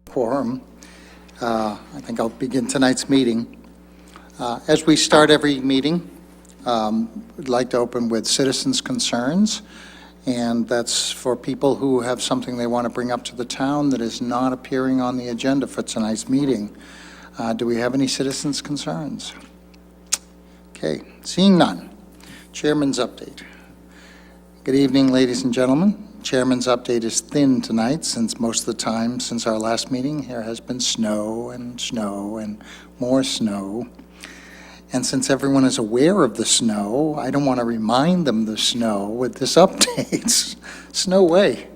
quorum. I think I'll begin tonight's meeting. As we start every meeting, we'd like to open with citizens' concerns, and that's for people who have something they want to bring up to the town that is not appearing on the agenda for tonight's meeting. Do we have any citizens' concerns? Okay, seeing none. Chairman's update. Good evening, ladies and gentlemen. Chairman's update is thin tonight, since most of the time since our last meeting there has been snow and more snow. And since everyone is aware of the snow, I don't want to remind them of the snow with this update. Snow away.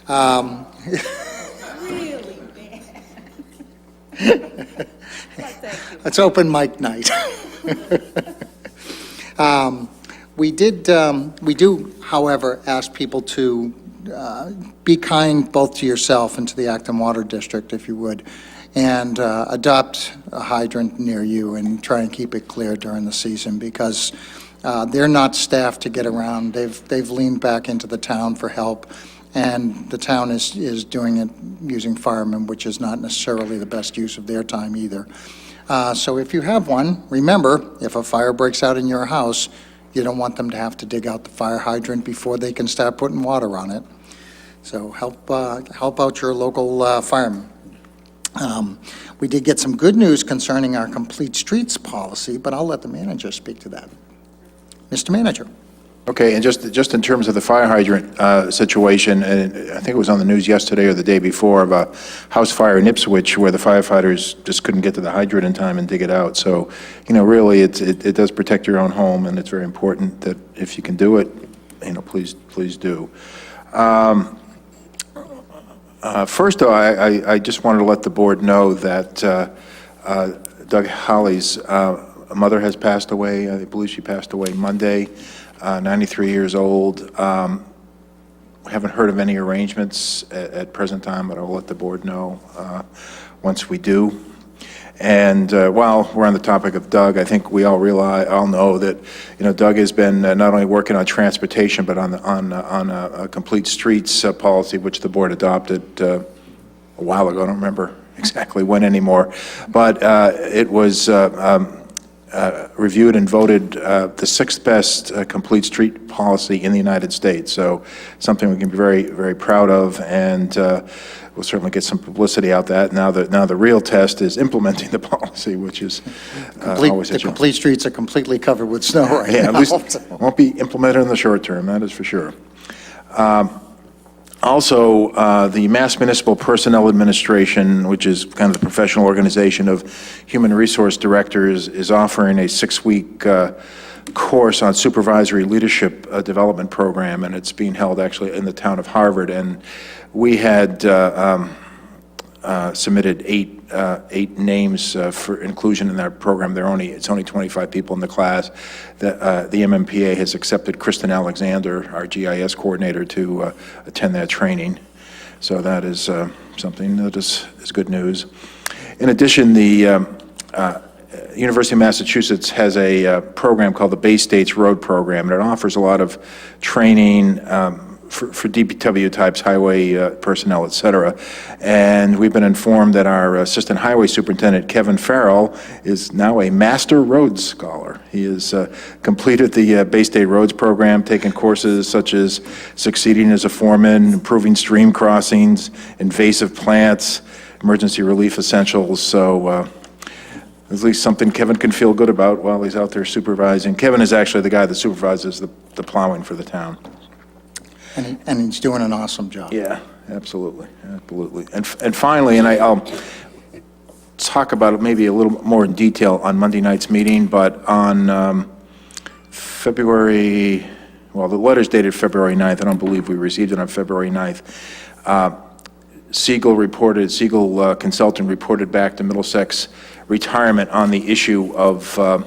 Really bad. Let's open mic night. We do, however, ask people to be kind both to yourself and to the Acton Water District, if you would, and adopt a hydrant near you and try and keep it clear during the season, because they're not staffed to get around. They've leaned back into the town for help, and the town is doing it using firemen, which is not necessarily the best use of their time either. So if you have one, remember, if a fire breaks out in your house, you don't want them to have to dig out the fire hydrant before they can start putting water on it. So help out your local firemen. We did get some good news concerning our complete streets policy, but I'll let the manager speak to that. Mr. Manager. Okay, and just in terms of the fire hydrant situation, and I think it was on the news yesterday or the day before of a house fire in Ipswich where the firefighters just couldn't get to the hydrant in time and dig it out. So, really, it does protect your own home, and it's very important that if you can do it, please do. First, though, I just wanted to let the board know that Doug Holly's mother has passed away. I believe she passed away Monday. 93 years old. We haven't heard of any arrangements at present time, but I'll let the board know once we do. And while we're on the topic of Doug, I think we all know that Doug has been not only working on transportation, but on a complete streets policy, which the board adopted a while ago. I don't remember exactly when anymore, but it was reviewed and voted the sixth best complete street policy in the United States. So something we can be very, very proud of, and we'll certainly get some publicity out that. Now the real test is implementing the policy, which is always the complete streets are completely covered with snow right now. At least it won't be implemented in the short term, that is for sure. Also, the Mass Municipal Personnel Administration, which is kind of the professional organization of human resource directors, is offering a 6-week course on supervisory leadership development program, and it's being held actually in the town of Harvard. And we had submitted eight names for inclusion in that program. It's only 25 people in the class. The MMPA has accepted Kristen Alexander, our GIS coordinator, to attend that training. So that is something that is good news. In addition, the University of Massachusetts has a program called the Bay States Road Program, and it offers a lot of training for DPW types, highway personnel, et cetera. And we've been informed that our Assistant Highway Superintendent, Kevin Farrell, is now a Master Roads Scholar. He has completed the Bay State Roads program, taken courses such as succeeding as a foreman, improving stream crossings, invasive plants, emergency relief essentials. So at least something Kevin can feel good about while he's out there supervising. Kevin is actually the guy that supervises the plowing for the town. And he's doing an awesome job. Yeah, absolutely. And finally, and I'll talk about it maybe a little more in detail on Monday night's meeting, but on February, well, the letter's dated February 9th. I don't believe we received it on February 9th. Siegel Consulting reported back to Middlesex Retirement on the issue of the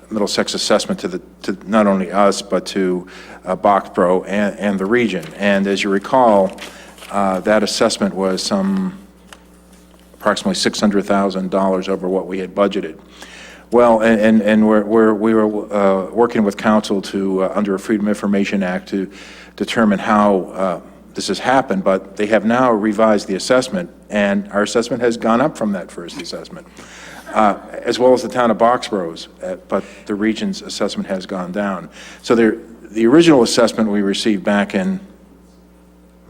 Middlesex assessment to not only us, but to Boxborough and the region. And as you recall, that assessment was approximately $600,000 over what we had budgeted. Well, and we were working with council to under a Freedom of Information Act to determine how this has happened, but they have now revised the assessment, and our assessment has gone up from that first assessment, as well as the town of Boxborough's, but the region's assessment has gone down. So the original assessment we received back in,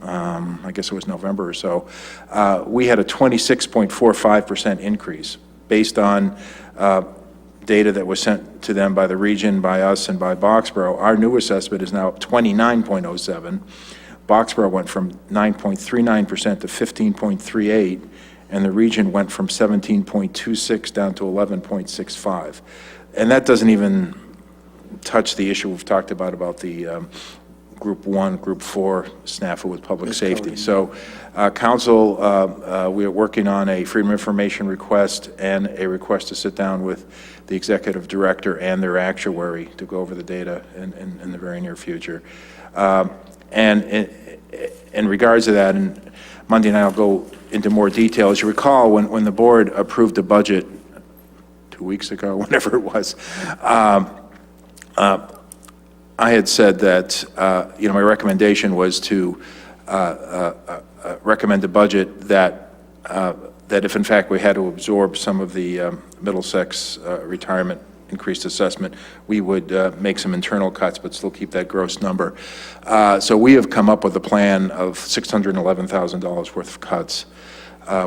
I guess it was November or so, we had a 26.45% increase based on data that was sent to them by the region, by us, and by Boxborough. Our new assessment is now 29.07. Boxborough went from 9.39% to 15.38, and the region went from 17.26 down to 11.65. And that doesn't even touch the issue we've talked about the Group 1, Group 4 snafu with public safety. So, Council, we are working on a Freedom of Information request and a request to sit down with the Executive Director and their actuary to go over the data in the very near future. And in regards to that, and Monday night I'll go into more detail. As you recall, when the board approved the budget 2 weeks ago, whenever it was, I had said that, my recommendation was to recommend a budget that if in fact we had to absorb some of the Middlesex retirement increased assessment, we would make some internal cuts, but still keep that gross number. So we have come up with a plan of $611,000 worth of cuts,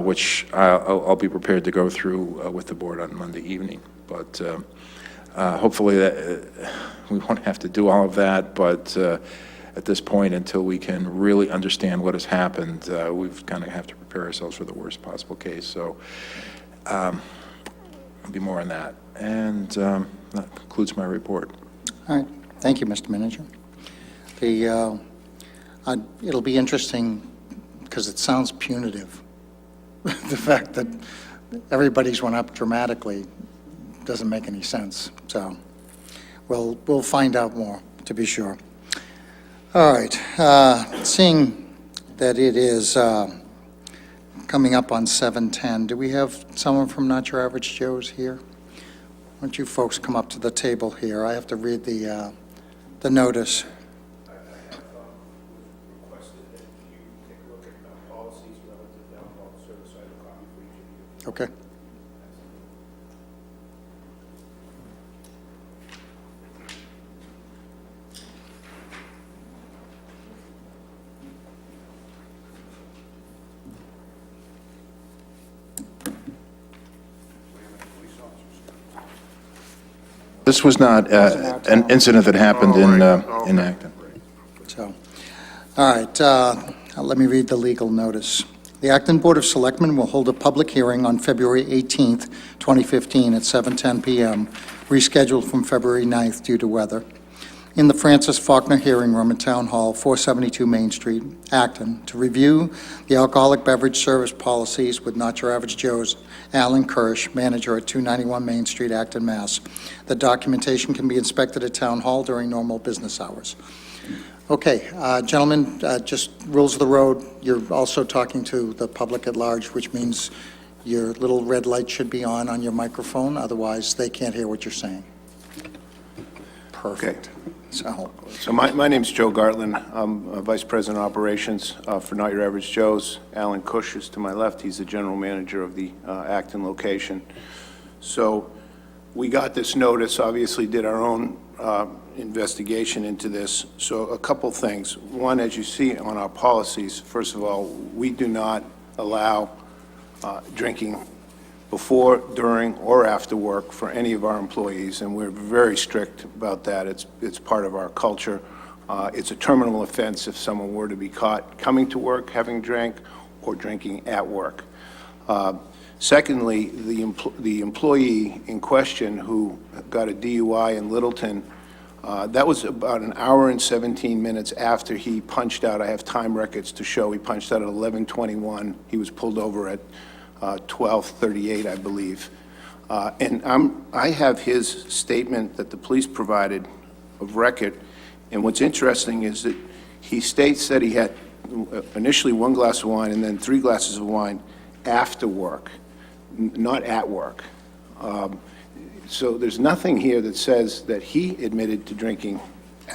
which I'll be prepared to go through with the board on Monday evening. But hopefully that we won't have to do all of that, but at this point, until we can really understand what has happened, we've kind of have to prepare ourselves for the worst possible case. So there'll be more on that. And that concludes my report. All right. Thank you, Mr. Manager. It'll be interesting because it sounds punitive. The fact that everybody's went up dramatically doesn't make any sense. So we'll find out more, to be sure. All right. Seeing that it is coming up on 7:10, do we have someone from Not Your Average Joe's here? Why don't you folks come up to the table here? I have to read the notice. I have requested that you take a look at policies relative to alcohol service. I have a copy for each of you. Okay. This was not an incident that happened in Acton. So, all right, let me read the legal notice. The Acton Board of Selectmen will hold a public hearing on February 18th, 2015 at 7:10 p.m., rescheduled from February 9th due to weather, in the Francis Faulkner Hearing Room at Town Hall, 472 Main Street, Acton, to review the alcoholic beverage service policies with Not Your Average Joe's Alan Kirsch, manager at 291 Main Street, Acton, Mass. The documentation can be inspected at Town Hall during normal business hours. Okay, gentlemen, just rules of the road. You're also talking to the public at large, which means your little red light should be on your microphone. Otherwise, they can't hear what you're saying. Perfect. So my name's Joe Gartland. I'm Vice President of Operations for Not Your Average Joe's. Alan Cush is to my left. He's the General Manager of the Acton location. So we got this notice, obviously did our own investigation into this. So a couple things. One, as you see on our policies, first of all, we do not allow drinking before, during, or after work for any of our employees, and we're very strict about that. It's part of our culture. It's a terminal offense if someone were to be caught coming to work, having drank, or drinking at work. Secondly, the employee in question who got a DUI in Littleton, that was about an hour and 17 minutes after he punched out. I have time records to show. He punched out at 11:21. He was pulled over at 12:38, I believe. And I have his statement that the police provided of record. And what's interesting is that he states that he had initially 1 glass of wine and then 3 glasses of wine after work, not at work. So there's nothing here that says that he admitted to drinking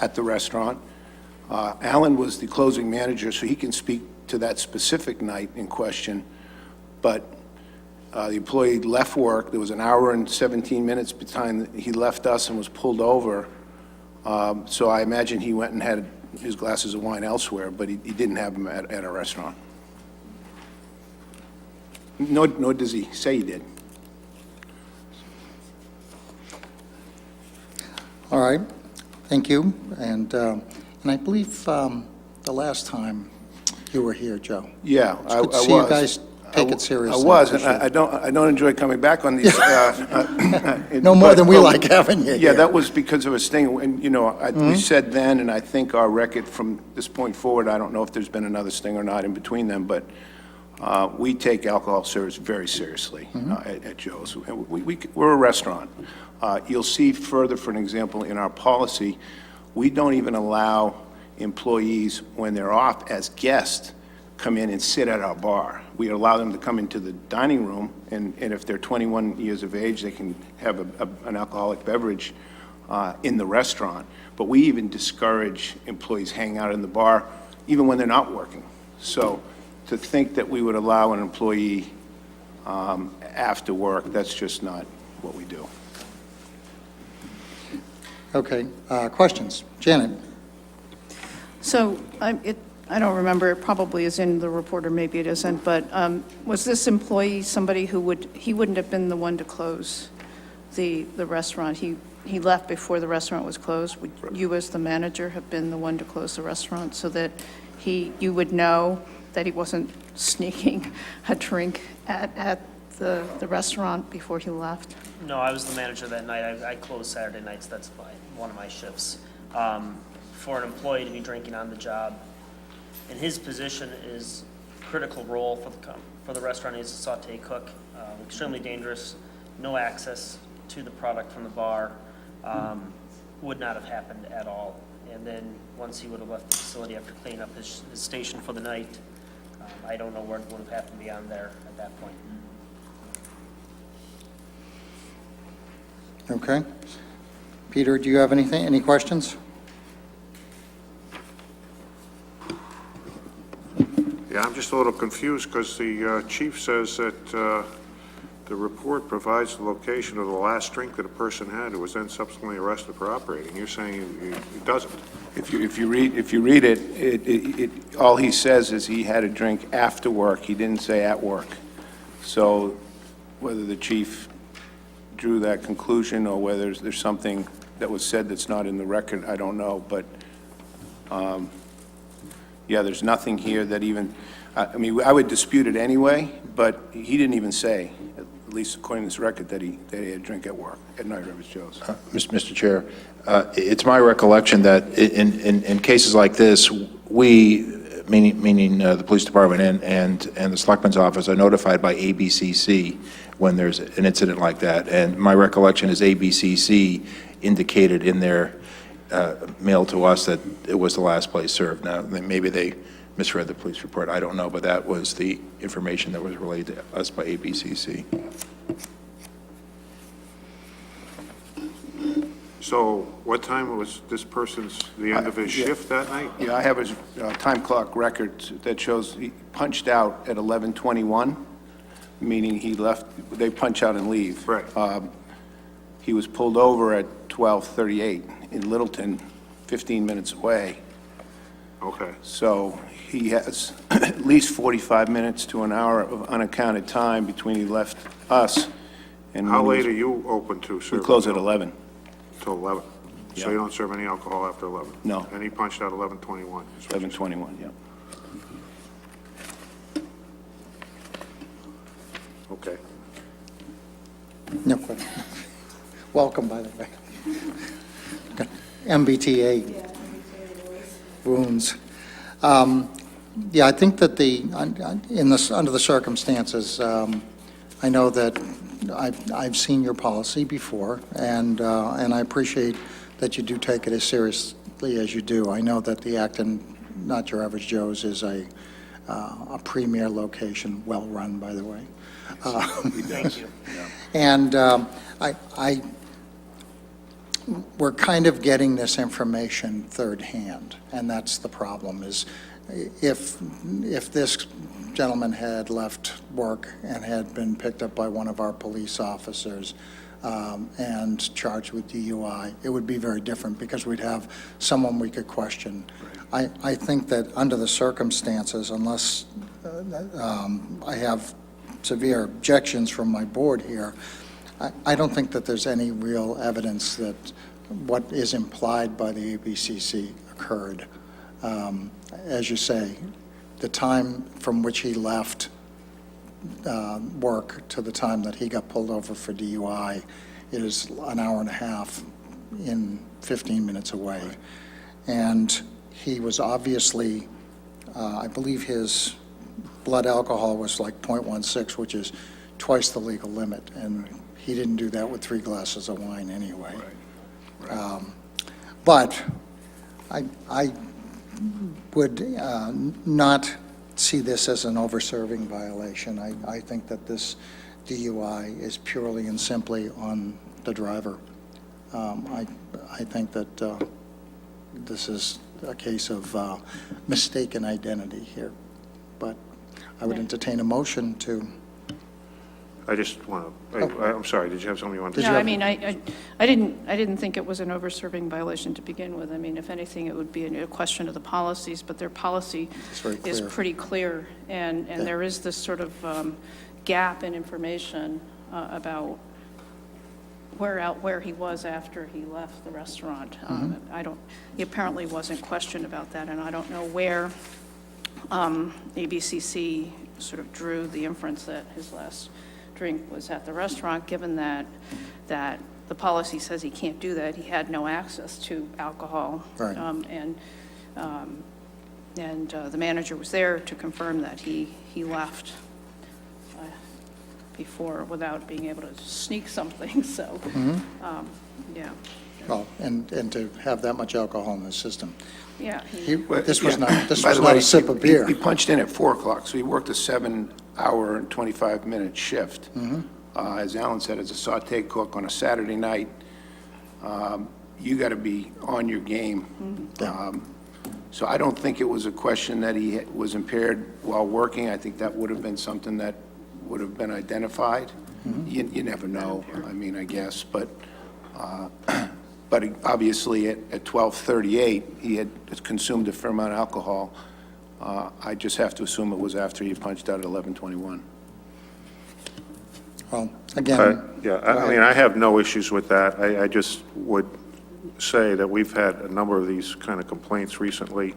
at the restaurant. Alan was the closing manager, so he can speak to that specific night in question, but the employee left work. There was an hour and 17 minutes between he left us and was pulled over, so I imagine he went and had his glasses of wine elsewhere, but he didn't have them at a restaurant. Nor does he say he did. All right, thank you. And I believe the last time you were here, Joe. Yeah, I It's good to was. see you guys take it seriously. I was, and I don't enjoy coming back on these. No more than we like having you Yeah, here. that was because of a sting, and, you know, we said then, and I think our record from this point forward, I don't know if there's been another sting or not in between them, but we take alcohol service very seriously at Joe's. We're a restaurant. You'll see further, for an example, in our policy, we don't even allow employees, when they're off as guests, come in and sit at our bar. We allow them to come into the dining room, and if they're 21 years of age, they can have an alcoholic beverage in the restaurant. But we even discourage employees hanging out in the bar, even when they're not working. So to think that we would allow an employee after work, that's just not what we do. Okay, questions? Janet? So I don't remember, it probably is in the report, or maybe it isn't, but was this employee somebody who he wouldn't have been the one to close the restaurant? He left before the restaurant was closed. Would you, as the manager, have been the one to close the restaurant so that you would know that he wasn't sneaking a drink at the restaurant before he left? No, I was the manager that night. I closed Saturday nights. That's one of my shifts. For an employee to be drinking on the job, in his position is critical role for the restaurant. He's a saute cook, extremely dangerous, no access to the product from the bar, would not have happened at all. And then once he would have left the facility after cleaning up his station for the night, I don't know what would have happened beyond there at that point. Okay. Peter, do you have anything, any questions? Yeah, I'm just a little confused because the chief says that the report provides the location of the last drink that a person had who was then subsequently arrested for operating. You're saying it doesn't. If you read it, all he says is he had a drink after work. He didn't say at work. So whether the chief drew that conclusion or whether there's something that was said that's not in the record, I don't know. But yeah, there's nothing here that even, I mean, I would dispute it anyway, but he didn't even say, at least according to this record, that he had a drink at work at Night Rivers Joe's. Mr. Chair, it's my recollection that in cases like this, we, meaning the police department and the Selectmen's office, are notified by ABCC when there's an incident like that. And my recollection is ABCC indicated in their mail to us that it was the last place served. Now, maybe they misread the police report. I don't know, but that was the information that was relayed to us by ABCC. So what time was this the end of his shift that night? Yeah, I have his time clock record that shows he punched out at 11:21, meaning he left, they punch out and leave. Right. He was pulled over at 12:38 in Littleton, 15 minutes away. Okay. So he has at least 45 minutes to an hour of unaccounted time between he left us and How when late he are you open to was- serve? We close at 11. Till 11. So Yeah. you don't serve any alcohol after 11? No. And he punched out 11:21? 11:21, yeah. Okay. No question. Welcome, by the way. MBTA wounds. Yeah, I think that under the circumstances, I know that I've seen your policy before, and I appreciate that you do take it as seriously as you do. I know that the Acton, Not Your Average Joe's, is a premier location, well-run, by the way. Thank you. And we're kind of getting this information third hand, and that's the problem, is if this gentleman had left work and had been picked up by one of our police officers and charged with DUI, it would be very different, because we'd have someone we could question. I think that under the circumstances, unless I have severe objections from my board here, I don't think that there's any real evidence that what is implied by the ABCC occurred. As you say, the time from which he left work to the time that he got pulled over for DUI is an hour and a half in 15 minutes away. And he was obviously, I believe his blood alcohol was like 0.16, which is twice the legal limit, and he didn't do that with 3 glasses of wine anyway. But I would not see this as an over-serving violation. I think that this DUI is purely and simply on the driver. I think that this is a case of mistaken identity here. But I would entertain a motion to... I just want to, I'm sorry, did you have something you wanted to say? No, I mean, I didn't think it was an over-serving violation to begin with. I mean, if anything, it would be a question of the policies, but their policy is pretty clear. And there is this sort of gap in information about where he was after he left the restaurant. He apparently wasn't questioned about that, and I don't know where ABCC sort of drew the inference that his last drink was at the restaurant, given that the policy says he can't do that. He had no access to alcohol. Right. And the manager was there to confirm that he left before without being able to sneak something, so, yeah. Well, and to have that much alcohol in the system. Yeah. This was not By the not way, a sip of beer. He punched in at 4 o'clock, so he worked a 7-hour and 25-minute shift. As Alan said, as a saute cook on a Saturday night, you got to be on your game. So I don't think it was a question that he was impaired while working. I think that would have been something that would have been identified. You never know, I mean, I guess, but obviously at 12:38, he had consumed a fair amount of alcohol. I just have to assume it was after he punched out at 11:21. Well, again... Yeah, I mean, I have no issues with that. I just would say that we've had a number of these kind of complaints recently.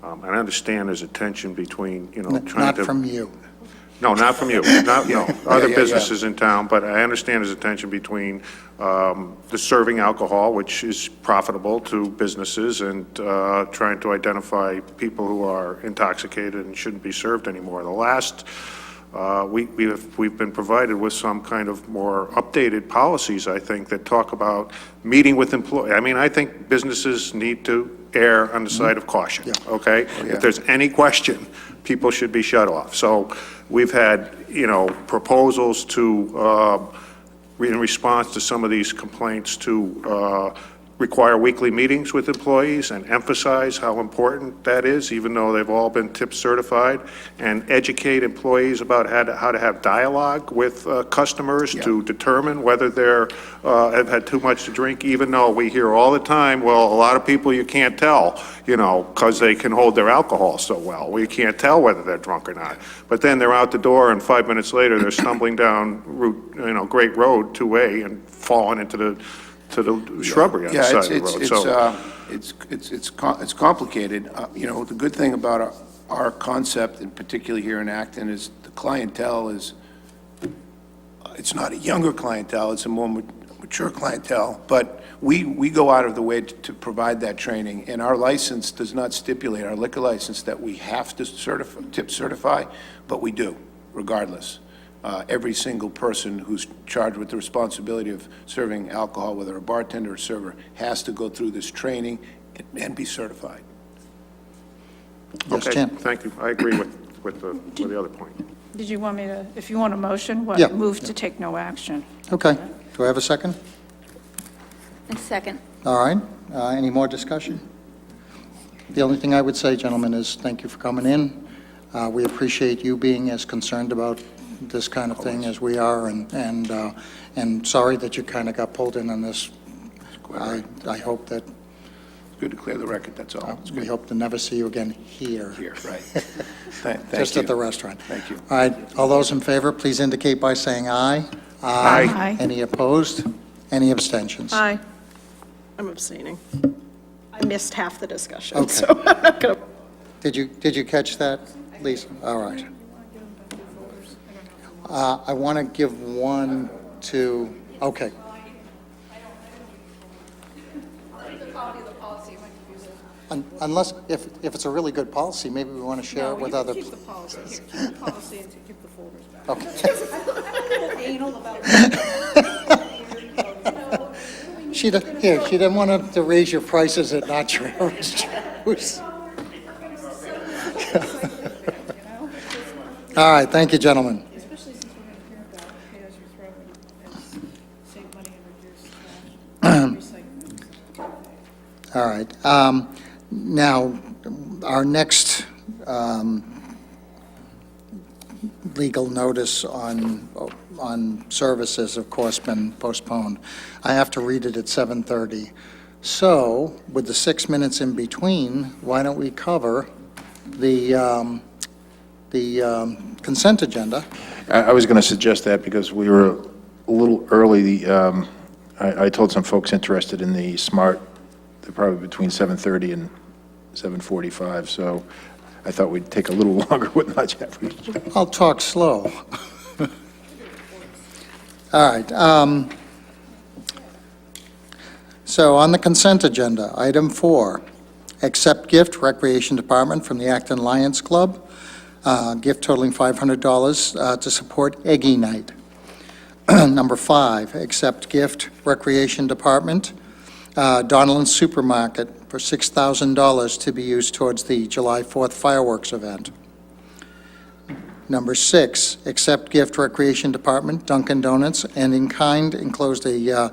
And I understand there's a tension between, you know, trying to... Not from you. No, not from you, no, other yeah. businesses in town, but I understand there's a tension between the serving alcohol, which is profitable to businesses, and trying to identify people who are intoxicated and shouldn't be served anymore. The last, we've been provided with some kind of more updated policies, I think, that talk about meeting with employees. I mean, I think businesses need to err on the side of caution, okay? If there's any question, people should be shut off. So we've had, you know, proposals to, in response to some of these complaints, to require weekly meetings with employees and emphasize how important that is, even though they've all been tip certified, and educate employees about how to have dialogue with customers to determine whether they're have had too much to drink, even though we hear all the time, well, a lot of people you can't tell, you know, because they can hold their alcohol so well. We can't tell whether they're drunk or not. But then they're out the door, and 5 minutes later, they're stumbling down Route, you know, Great Road 2A and falling into the shrubbery on the side of the road. It's complicated. You know, the good thing about our concept, and particularly here in Acton, is the clientele is, it's not a younger clientele, it's a more mature clientele, but we go out of the way to provide that training, and our license does not stipulate, our liquor license, that we have to tip certify, but we do, regardless. Every single person who's charged with the responsibility of serving alcohol, whether a bartender or server, has to go through this training and be certified. Yes, Okay, Jan. thank you. I agree with the other point. Did you want me to, if you want a motion, Yeah. move to take no action? Okay. Do I have a second? Second. All right, any more discussion? The only thing I would say, gentlemen, is thank you for coming in. We appreciate you being as concerned about this kind of thing as we are, and sorry that you kind of got pulled in on this. I hope that, It's good to clear the record, that's all. It's we good hope to never see you again here. here, right. Thank Just you. at the restaurant. Thank you. All right, all those in favor, please indicate by saying aye. Aye. Any opposed? Any abstentions? Aye. I'm abstaining. I missed half the discussion, Okay. so I'm not going to. Did you catch that, Lisa? All right. I want to give one to, okay. Unless, if it's a really good policy, maybe we want to share it with other. Keep the policy here, keep the policy and keep the folders back. Okay. Anal about She didn't want to raise your prices at Not Your Average Joe's. All right, thank you, gentlemen. Especially since we're going to hear about pay as you throw and save money and reduce recycling. All right. Now, our next legal notice on service has, of course, been postponed. I have to read it at 7:30. So, with the 6 minutes in between, why don't we cover the consent agenda? I was going to suggest that because we were a little early. I told some folks interested in the SMART, they're probably between 7:30 and 7:45, so I thought we'd take a little longer with Not Your Average Joe. I'll talk slow. All right. So on the consent agenda, item 4, accept gift Recreation Department from the Acton Lions Club, gift totaling $500 to support Eggy Night. Number 5, accept gift Recreation Department, Donaldson's Supermarket for $6,000 to be used towards the July 4th fireworks event. Number 6, accept gift Recreation Department, Dunkin' Donuts, and in kind enclosed a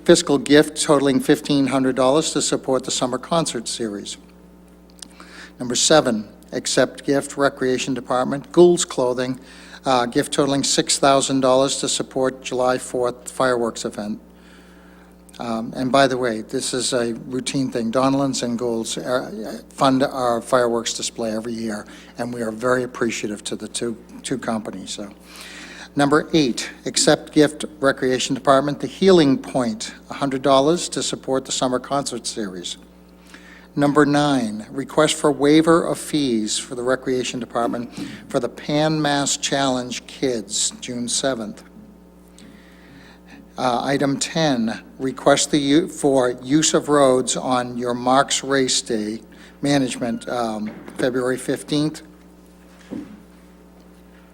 fiscal gift totaling $1,500 to support the summer concert series. Number 7, accept gift Recreation Department, Gould's Clothing, gift totaling $6,000 to support July 4th fireworks event. And by the way, this is a routine thing. Donaldson's and Gould's fund our fireworks display every year, and we are very appreciative to the two companies. So, number 8, accept gift Recreation Department, the Healing Point, $100 to support the summer concert series. Number 9, request for waiver of fees for the Recreation Department for the Pan Mass Challenge Kids, June 7th. Item 10, request for use of roads on your Mark's Race Day Management, February 15th.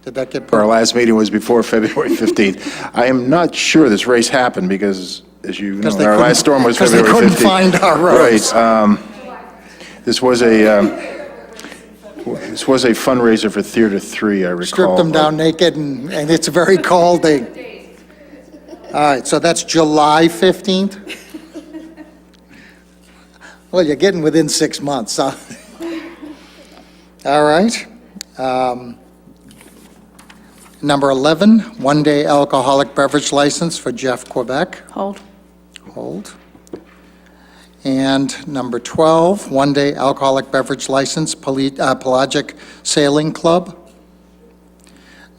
Did that get put? Our last meeting was before February 15th. I am not sure this race happened because, as you know, our last storm was February 15th. Because they couldn't find our roads. Right. This was a fundraiser for Theater 3, I recall. Strip them down naked, and it's a very cold day. All right, so that's July 15th? Well, you're getting within 6 months, huh? All right. Number 11, one-day alcoholic beverage license for Jeff Quebec. Hold. Hold. And number 12, one-day alcoholic beverage license, Pelagic Sailing Club.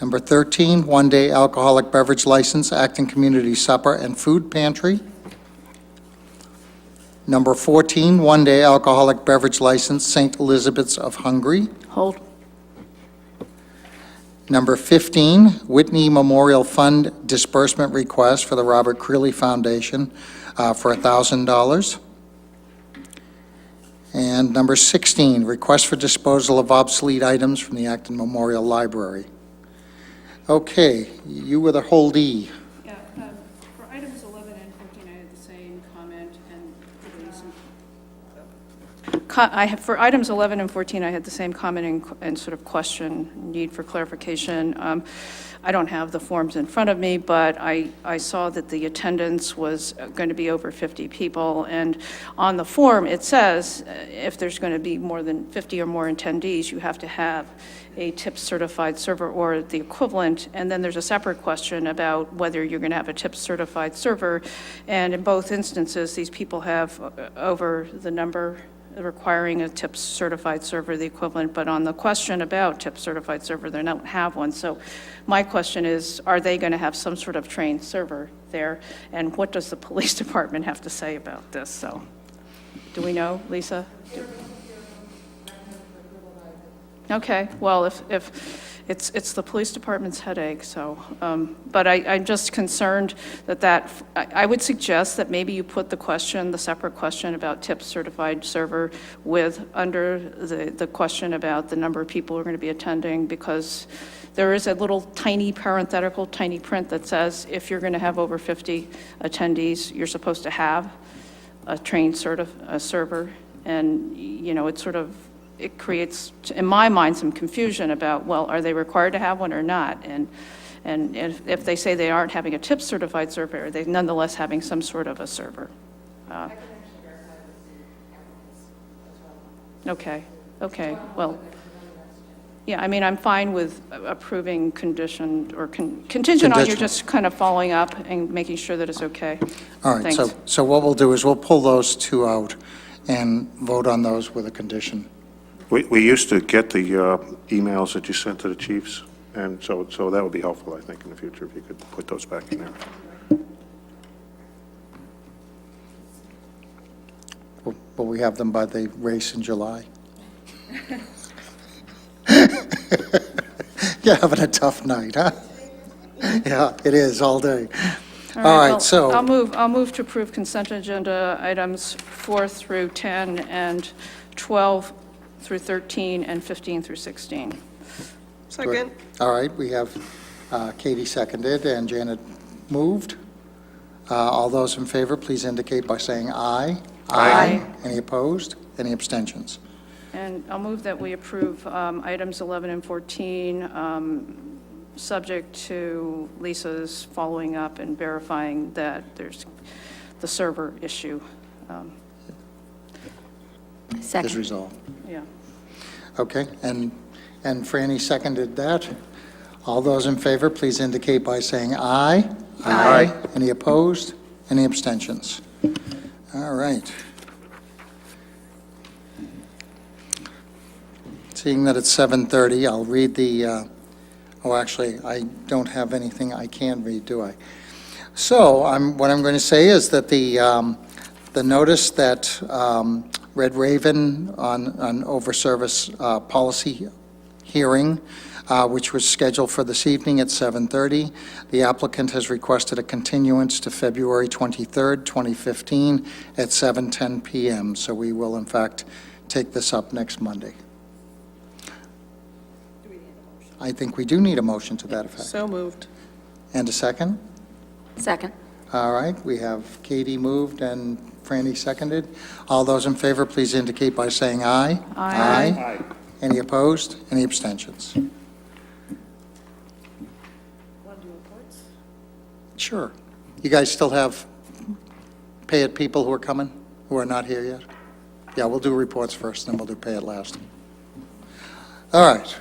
Number 13, one-day alcoholic beverage license, Acton Community Supper and Food Pantry. Number 14, one-day alcoholic beverage license, St. Elizabeth's of Hungary. Hold. Number 15, Whitney Memorial Fund disbursement request for the Robert Creeley Foundation for $1,000. And number 16, request for disposal of obsolete items from the Acton Memorial Library. Okay, you were the holdee. Yeah, for items 11 and 14, I had the same comment and for items 11 and 14, I had the same comment and sort of question, need for clarification. I don't have the forms in front of me, but I saw that the attendance was going to be over 50 people. And on the form, it says if there's going to be more than 50 or more attendees, you have to have a TIPS certified server or the equivalent. And then there's a separate question about whether you're going to have a TIPS certified server. And in both instances, these people have over the number requiring a TIPS certified server, the equivalent, but on the question about TIPS certified server, they don't have one. So my question is, are they going to have some sort of trained server there? And what does the police department have to say about this? So, do we know, Lisa? Okay, well, if it's the police department's headache, so, but I'm just concerned that I would suggest that maybe you put the separate question about TIPS certified server under the question about the number of people who are going to be attending, because there is a little tiny parenthetical, tiny print that says if you're going to have over 50 attendees, you're supposed to have a trained server, and, it creates, in my mind, some confusion about, well, are they required to have one or not? And if they say they aren't having a TIPS certified server, are they nonetheless having some sort of a server? Okay, well, yeah, I mean, I'm fine with approving conditioned or contingent on you just kind of following up and making sure that it's okay. All right, Thanks. so what we'll do is we'll pull those two out and vote on those with a condition. We used to get the emails that you sent to the chiefs, and so that would be helpful, I think, in the future, if you could put those back in there. Will we have them by the race in July? You're having a tough night, huh? Yeah, it is, all day. All right, well, so. I'll move to approve consent agenda items 4 through 10 and 12 through 13 and 15 through 16. Second. All right, we have Katie seconded and Janet moved. All those in favor, please indicate by saying aye. Aye. Any opposed? Any abstentions? And I'll move that we approve items 11 and 14, subject to Lisa's following up and verifying that there's the server issue. Is resolved. Yeah. Okay, and Franny seconded that. All those in favor, please indicate by saying aye. Aye. Any opposed? Any abstentions? All right. Seeing that it's 7:30, I'll read the, actually, I don't have anything I can read, do I? So what I'm going to say is that the notice that Red Raven on over-service policy hearing, which was scheduled for this evening at 7:30. The applicant has requested a continuance to February 23rd, 2015 at 7:10 p.m. So we will, in fact, take this up next Monday. I think we do need a motion to that effect. So moved. And a second? Second. All right, we have Katie moved and Franny seconded. All those in favor, please indicate by saying aye. Aye. Any opposed? Any abstentions? Want to do reports? Sure. You guys still have pay it people who are coming, who are not here yet? Yeah, we'll do reports first, then we'll do pay it last. All right.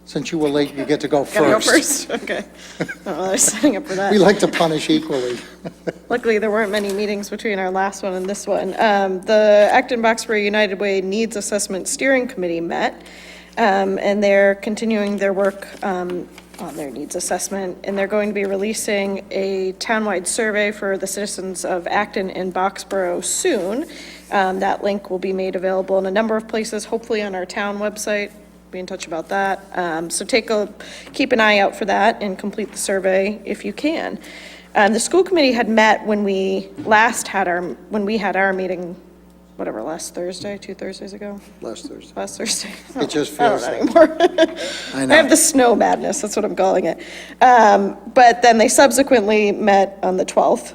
Since you were late, you get to go first. Gotta go first? Okay. Oh, I was setting up for that. We like to punish equally. Luckily, there weren't many meetings between our last one and this one. The Acton Boxbury United Way Needs Assessment Steering Committee met, and they're continuing their work on their needs assessment, and they're going to be releasing a townwide survey for the citizens of Acton and Boxborough soon. That link will be made available in a number of places, hopefully on our town website. Be in touch about that. So keep an eye out for that and complete the survey if you can. The school committee had met when we had our meeting, whatever, last Thursday, 2 Thursdays ago? Last Thursday. Last Thursday. It just I don't feels know like. anymore. I know. I have the snow madness, that's what I'm calling it. But then they subsequently met on the 12th.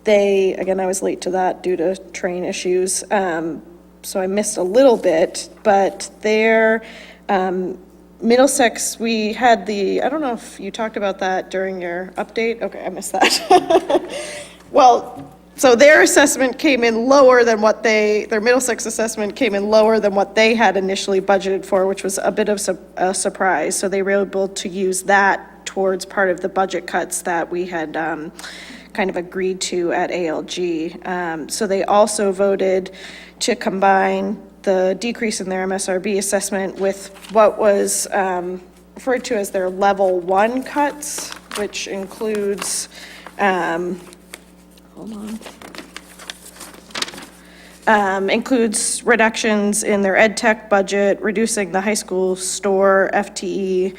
Again, I was late to that due to train issues, so I missed a little bit, but their Middlesex, we had I don't know if you talked about that during your update. Okay, I missed that. Well, so their assessment came in lower than their Middlesex assessment came in lower than what they had initially budgeted for, which was a bit of a surprise. So they were able to use that towards part of the budget cuts that we had kind of agreed to at ALG. So they also voted to combine the decrease in their MSRB assessment with what was referred to as their level 1 cuts, which includes, includes reductions in their ed tech budget, reducing the high school store FTE,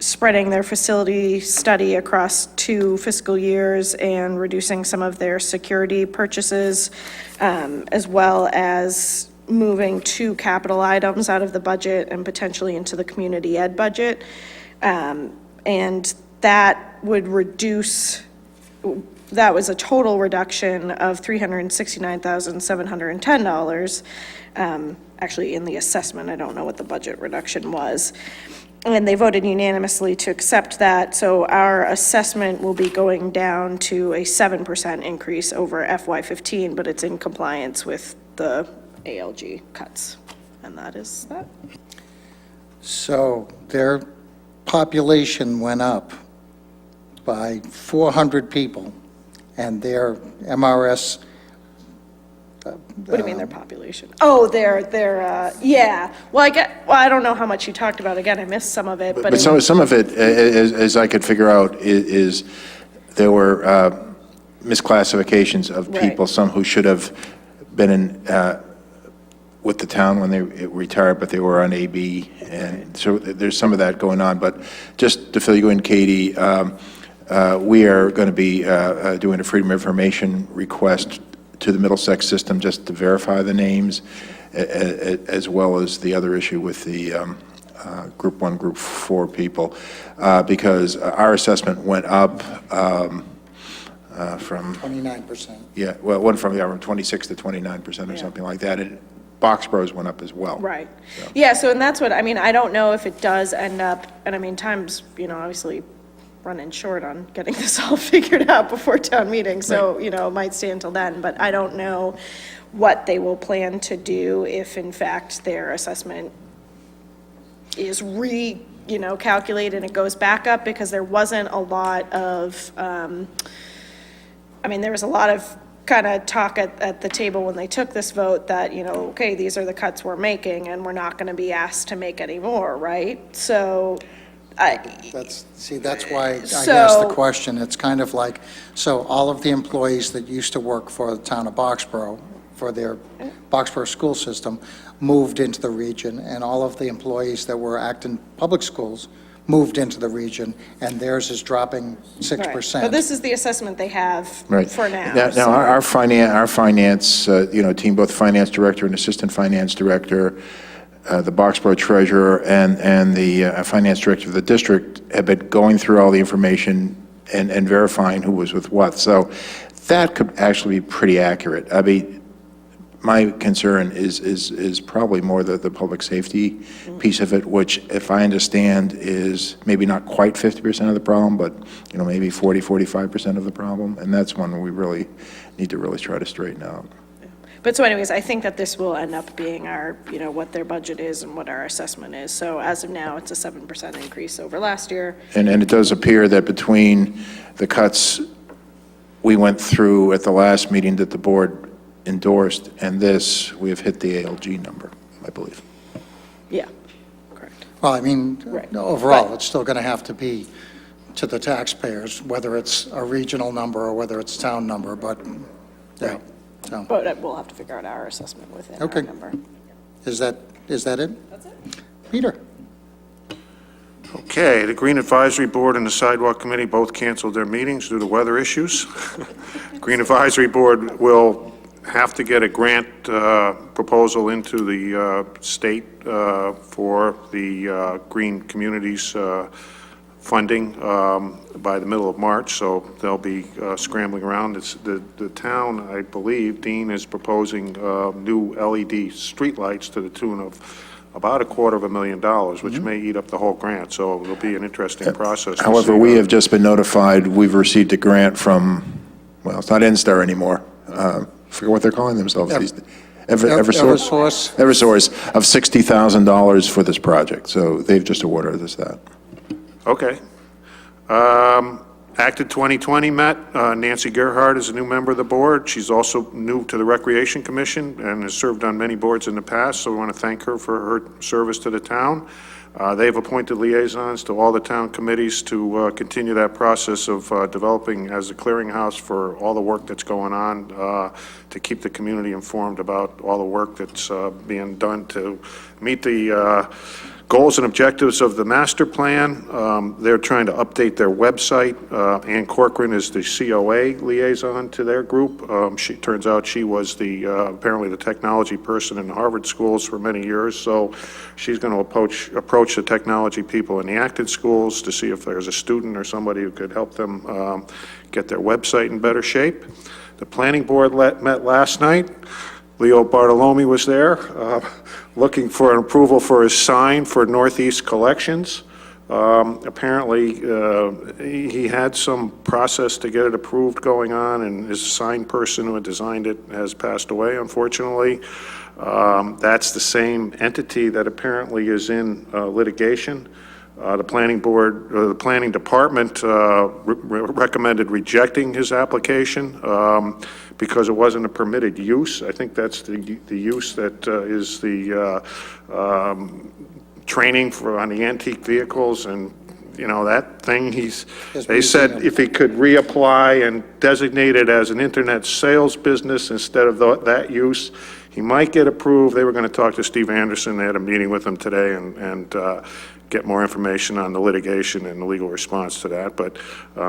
spreading their facility study across 2 fiscal years, and reducing some of their security purchases, as well as moving 2 capital items out of the budget and potentially into the community ed budget. And that would reduce, that was a total reduction of $369,710, actually in the assessment. I don't know what the budget reduction was. And they voted unanimously to accept that, so our assessment will be going down to a 7% increase over FY15, but it's in compliance with the ALG cuts. And that is that. So their population went up by 400 people, and their MRS. What do you mean their population? Oh, yeah. Well, I don't know how much you talked about. Again, I missed some of it, but. But some of it, as I could figure out, is there were misclassifications of people, Right. some who should have been in, with the town when they retired, but they were on AB, and so there's some of that going on. But just to fill you in, Katie, we are going to be doing a Freedom of Information request to the Middlesex system just to verify the names, as well as the other issue with the Group 1, Group 4 people, because our assessment went up from, 29%. yeah, well, it went from 26 to 29% or something like that, and Boxborough's went up as well. Right. Yeah, so, and that's what, I mean, I don't know if it does end up, and I mean, time's, obviously running short on getting this all figured out before town meeting, so, it might stay until then, but I don't know what they will plan to do if in fact their assessment is calculated and it goes back up, because there wasn't a lot of, there was a lot of kind of talk at the table when they took this vote that, okay, these are the cuts we're making and we're not going to be asked to make any more, right? So That's why I asked So- the question. It's kind of like, so all of the employees that used to work for the town of Boxborough, for their Boxborough school system, moved into the region, and all of the employees that were Acton Public Schools moved into the region, and theirs is dropping 6%. But this is the assessment they have Right. for now. Now, so- our finance, team, both finance director and assistant finance director, the Boxborough treasurer and the finance director of the district have been going through all the information and verifying who was with what. So that could actually be pretty accurate. I mean, my concern is probably more the public safety piece of it, which, if I understand, is maybe not quite 50% of the problem, but, maybe 45% of the problem. And that's one we really need to try to straighten out. But so anyways, I think that this will end up being our, what their budget is and what our assessment is. So as of now, it's a 7% increase over last year. And it does appear that between the cuts we went through at the last meeting that the board endorsed and this, we have hit the ALG number, I believe. Yeah, correct. Well, I mean, Right. overall, But- it's still going to have to be to the taxpayers, whether it's a regional number or whether it's town number, but, yeah. So, But we'll have to figure out our assessment within our Okay. number. is that it? That's it. Peter? Okay, the Green Advisory Board and the Sidewalk Committee both canceled their meetings due to weather issues. Green Advisory Board will have to get a grant proposal into the state for the Green Communities funding by the middle of March, so they'll be scrambling around. The town, I believe, Dean is proposing new LED streetlights to the tune of about $250,000, which may eat up the whole grant, so it'll be an interesting process. to However, see we how- have just been notified, we've received a grant from, well, it's not Instar anymore. I forget what they're calling themselves these days. Eversource. Eversource of $60,000 for this project, so they've just awarded us that. Okay. Acton 2020 met. Nancy Gerhardt is a new member of the board. She's also new to the Recreation Commission and has served on many boards in the past, so we want to thank her for her service to the town. They've appointed liaisons to all the town committees to continue that process of developing as a clearinghouse for all the work that's going on, to keep the community informed about all the work that's being done to meet the goals and objectives of the master plan. They're trying to update their website. Ann Corcoran is the COA liaison to their group. She turns out she was apparently the technology person in the Harvard schools for many years, so she's going to approach the technology people in the Acton schools to see if there's a student or somebody who could help them get their website in better shape. The planning board met last night. Leo Bartolome was there, looking for an approval for his sign for Northeast Collections. Apparently, he had some process to get it approved going on, and his sign person who had designed it has passed away, unfortunately. That's the same entity that apparently is in litigation. The planning board, the planning department recommended rejecting his application because it wasn't a permitted use. I think that's the use that is the training on the antique vehicles, and you know, that thing, they said if he could reapply and designate it as an internet sales business instead of that use, he might get approved. They were going to talk to Steve Anderson. They had a meeting with him today and get more information on the litigation and the legal response to that. But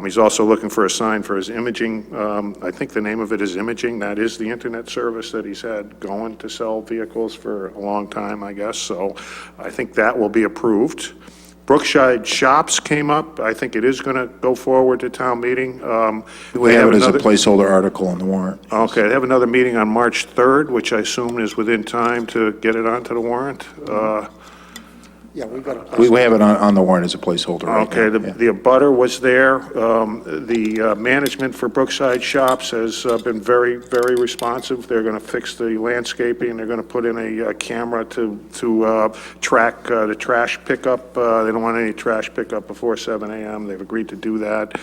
he's also looking for a sign for his imaging. I think the name of it is Imaging. That is the internet service that he's had going to sell vehicles for a long time, I guess. So I think that will be approved. Brookside Shops came up. I think it is going to go forward to town meeting. We have it as a placeholder article on the warrant. Okay, they have another meeting on March 3rd, which I assume is within time to get it onto the warrant. Yeah, we've got a. We have it on the warrant as a placeholder right Okay, now, the abutter was there. The management for Brookside Shops has been very, very responsive. They're going to fix the landscaping. They're going to put in a camera to track the trash pickup. They don't want any trash pickup before 7 a.m. They've agreed to do that.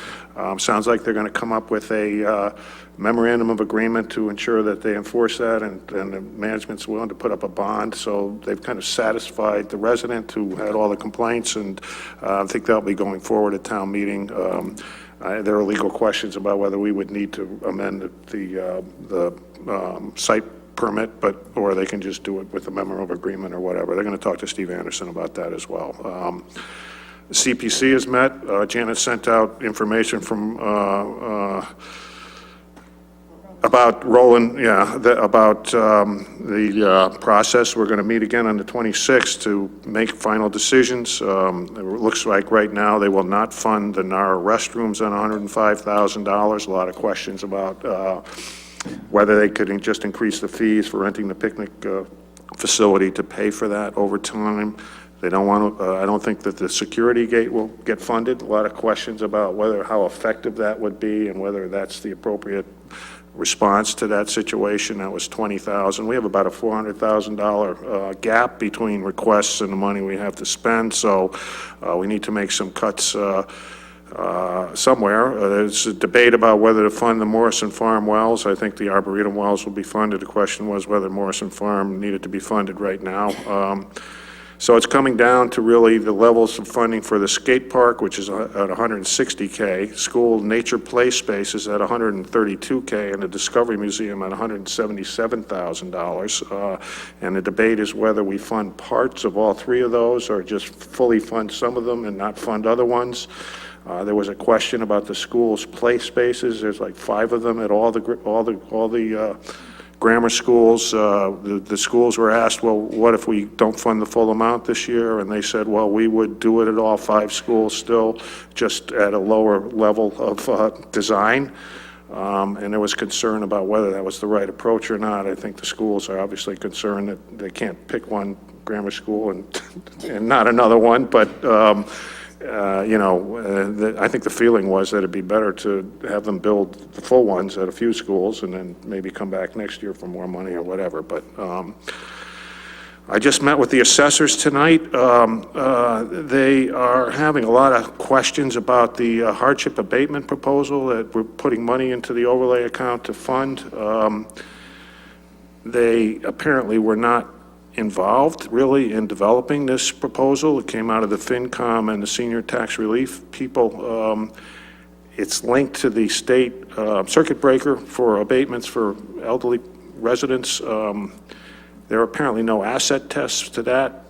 Sounds like they're going to come up with a memorandum of agreement to ensure that they enforce that, and the management's willing to put up a bond. So they've kind of satisfied the resident who had all the complaints, and I think that'll be going forward at town meeting. There are legal questions about whether we would need to amend the site permit, or they can just do it with a memorandum of agreement or whatever. They're going to talk to Steve Anderson about that as well. CPC has met. Janet sent out information from about Roland, about the process. We're going to meet again on the 26th to make final decisions. It looks like right now they will not fund the NAR restrooms on $105,000. A lot of questions about whether they could just increase the fees for renting the picnic facility to pay for that over time. They don't want to, I don't think that the security gate will get funded. A lot of questions about how effective that would be and whether that's the appropriate response to that situation. That was $20,000. We have about a $400,000 gap between requests and the money we have to spend, so we need to make some cuts somewhere. There's a debate about whether to fund the Morrison Farm wells. I think the Arboretum wells will be funded. The question was whether Morrison Farm needed to be funded right now. So it's coming down to really the levels of funding for the skate park, which is at $160K, school nature play spaces at $132K, and the Discovery Museum at $177,000. And the debate is whether we fund parts of all three of those or just fully fund some of them and not fund other ones. There was a question about the school's play spaces. There's like 5 of them at all the grammar schools. The schools were asked, well, what if we don't fund the full amount this year? And they said, well, we would do it at all 5 schools still, just at a lower level of design. And there was concern about whether that was the right approach or not. I think the schools are obviously concerned that they can't pick one grammar school and not another one, but I think the feeling was that it'd be better to have them build the full ones at a few schools and then maybe come back next year for more money or whatever. But I just met with the assessors tonight. They are having a lot of questions about the hardship abatement proposal that we're putting money into the overlay account to fund. They apparently were not involved really in developing this proposal. It came out of the FinCom and the senior tax relief people. It's linked to the state circuit breaker for abatements for elderly residents. There are apparently no asset tests to that,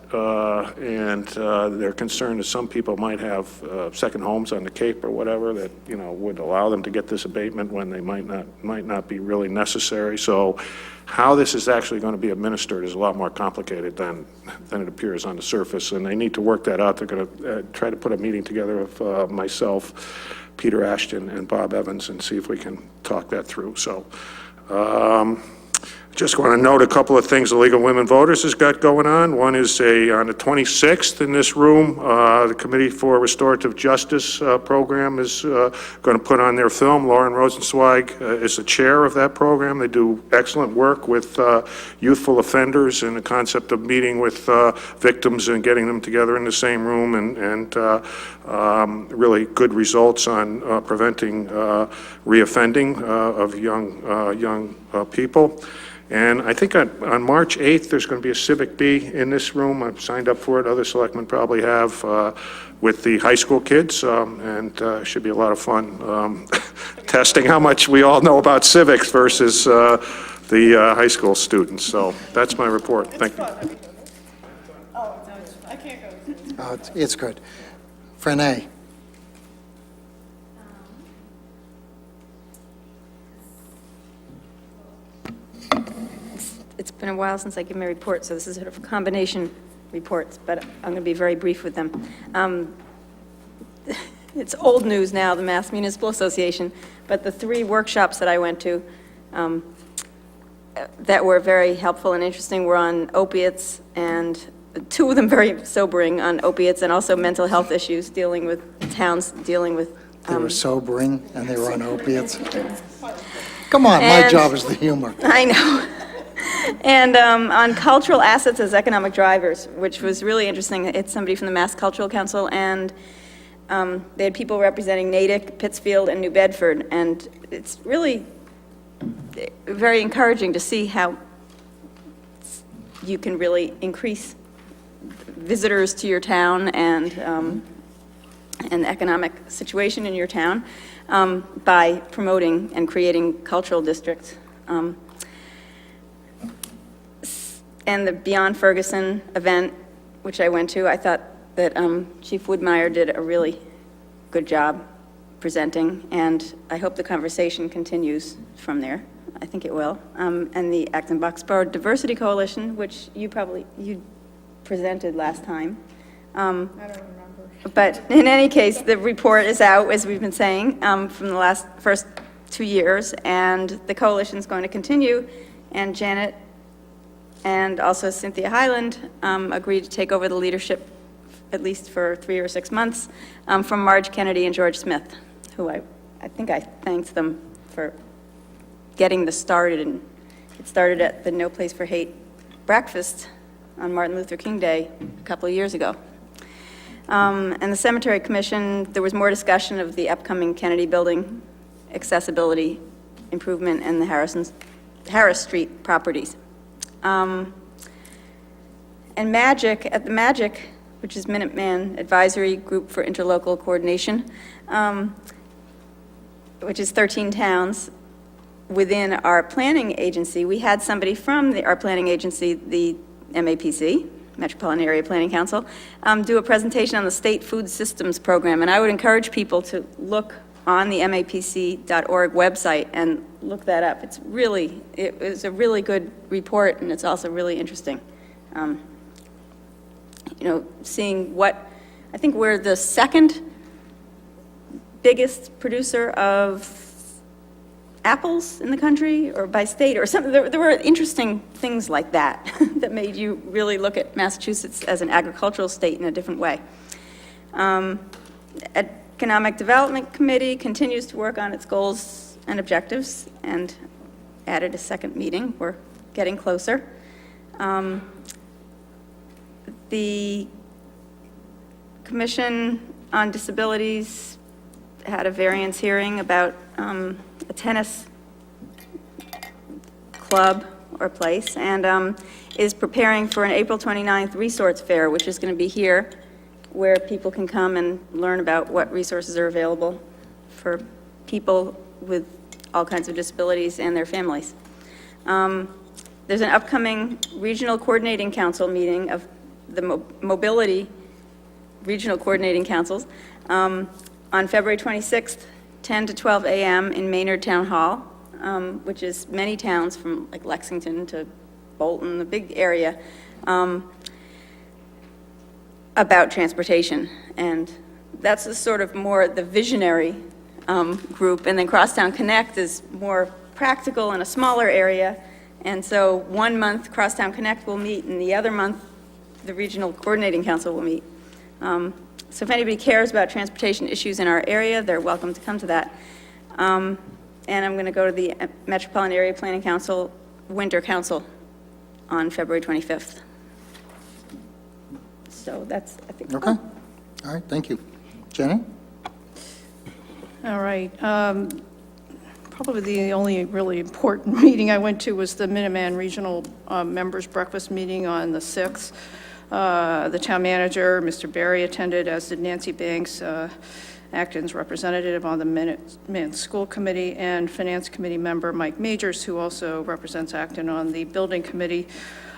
and they're concerned that some people might have second homes on the Cape or whatever that, would allow them to get this abatement when they might not be really necessary. So how this is actually going to be administered is a lot more complicated than it appears on the surface, and they need to work that out. They're going to try to put a meeting together of myself, Peter Ashton, and Bob Evans and see if we can talk that through. So just want to note a couple of things the League of Women Voters has got going on. One is on the 26th in this room, the Committee for Restorative Justice program is going to put on their film. Lauren Rosenzweig is the chair of that program. They do excellent work with youthful offenders and the concept of meeting with victims and getting them together in the same room, and really good results on preventing reoffending of young people. And I think on March 8th, there's going to be a Civic Bee in this room. I've signed up for it. Other selectmen probably have, with the high school kids, and should be a lot of fun testing how much we all know about civics versus the high school students. So that's my report. Thank you. Oh, I can't go. Oh, it's good. Frenay. It's been a while since I gave my report, so this is sort of combination reports, but I'm going to be very brief with them. It's old news now, the Mass Municipal Association, but the 3 workshops that I went to that were very helpful and interesting were on opiates, and 2 of them very sobering on opiates and also mental health issues, dealing with towns, dealing with... They were sobering and they were on opiates. Come on, my job is the humor. I know. And on cultural assets as economic drivers, which was really interesting. It's somebody from the Mass Cultural Council, and they had people representing Natick, Pittsfield, and New Bedford, and it's really very encouraging to see how you can really increase visitors to your town and the economic situation in your town by promoting and creating cultural districts. And the Beyond Ferguson event, which I went to, I thought that Chief Woodmeyer did a really good job presenting, and I hope the conversation continues from there. I think it will. And the Acton Boxborough Diversity Coalition, which you presented last time. I don't remember. But in any case, the report is out, as we've been saying, from the first 2 years, and the coalition's going to continue, and Janet and also Cynthia Highland agreed to take over the leadership, at least for 3 or 6 months, from Marge Kennedy and George Smith, who I think I thanked them for getting this started. And it started at the No Place for Hate breakfast on Martin Luther King Day a couple of years ago. And the Cemetery Commission, there was more discussion of the upcoming Kennedy Building accessibility improvement and the Harris Street properties. And at the MAGIC, which is Minuteman Advisory Group for Interlocal Coordination, which is 13 towns within our planning agency, we had somebody from our planning agency, the MAPC, Metropolitan Area Planning Council, do a presentation on the State Food Systems Program. And I would encourage people to look on the mapc.org website and look that up. It was a really good report, and it's also really interesting. Seeing I think we're the second biggest producer of apples in the country, or by state, or something. There were interesting things like that that made you really look at Massachusetts as an agricultural state in a different way. Economic Development Committee continues to work on its goals and objectives and added a second meeting. We're getting closer. The Commission on Disabilities had a variance hearing about a tennis club or place, and is preparing for an April 29th resource fair, which is going to be here, where people can come and learn about what resources are available for people with all kinds of disabilities and their families. There's an upcoming Regional Coordinating Council meeting of the Mobility Regional Coordinating Councils on February 26th, 10 to 12 a.m. in Maynard Town Hall, which is many towns from like Lexington to Bolton, the big area, about transportation. And that's the sort of more the visionary group. And then Crosstown Connect is more practical in a smaller area. And so 1 month Crosstown Connect will meet, and the other month the Regional Coordinating Council will meet. So if anybody cares about transportation issues in our area, they're welcome to come to that. And I'm going to go to the Metropolitan Area Planning Council Winter Council on February 25th. So that's, I think. Okay. All right, thank you. Jenny? All right. Probably the only really important meeting I went to was the Minuteman Regional Members Breakfast meeting on the 6th. The town manager, Mr. Berry, attended, as did Nancy Banks, Acton's representative on the Minuteman School Committee, and Finance Committee member Mike Majors, who also represents Acton on the Building Committee.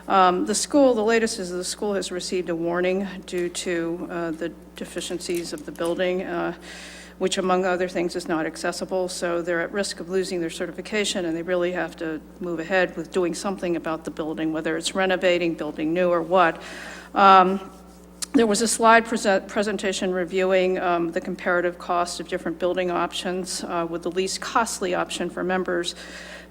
The latest is the school has received a warning due to the deficiencies of the building, which among other things is not accessible, so they're at risk of losing their certification, and they really have to move ahead with doing something about the building, whether it's renovating, building new, or what. There was a slide presentation reviewing the comparative cost of different building options, with the least costly option for members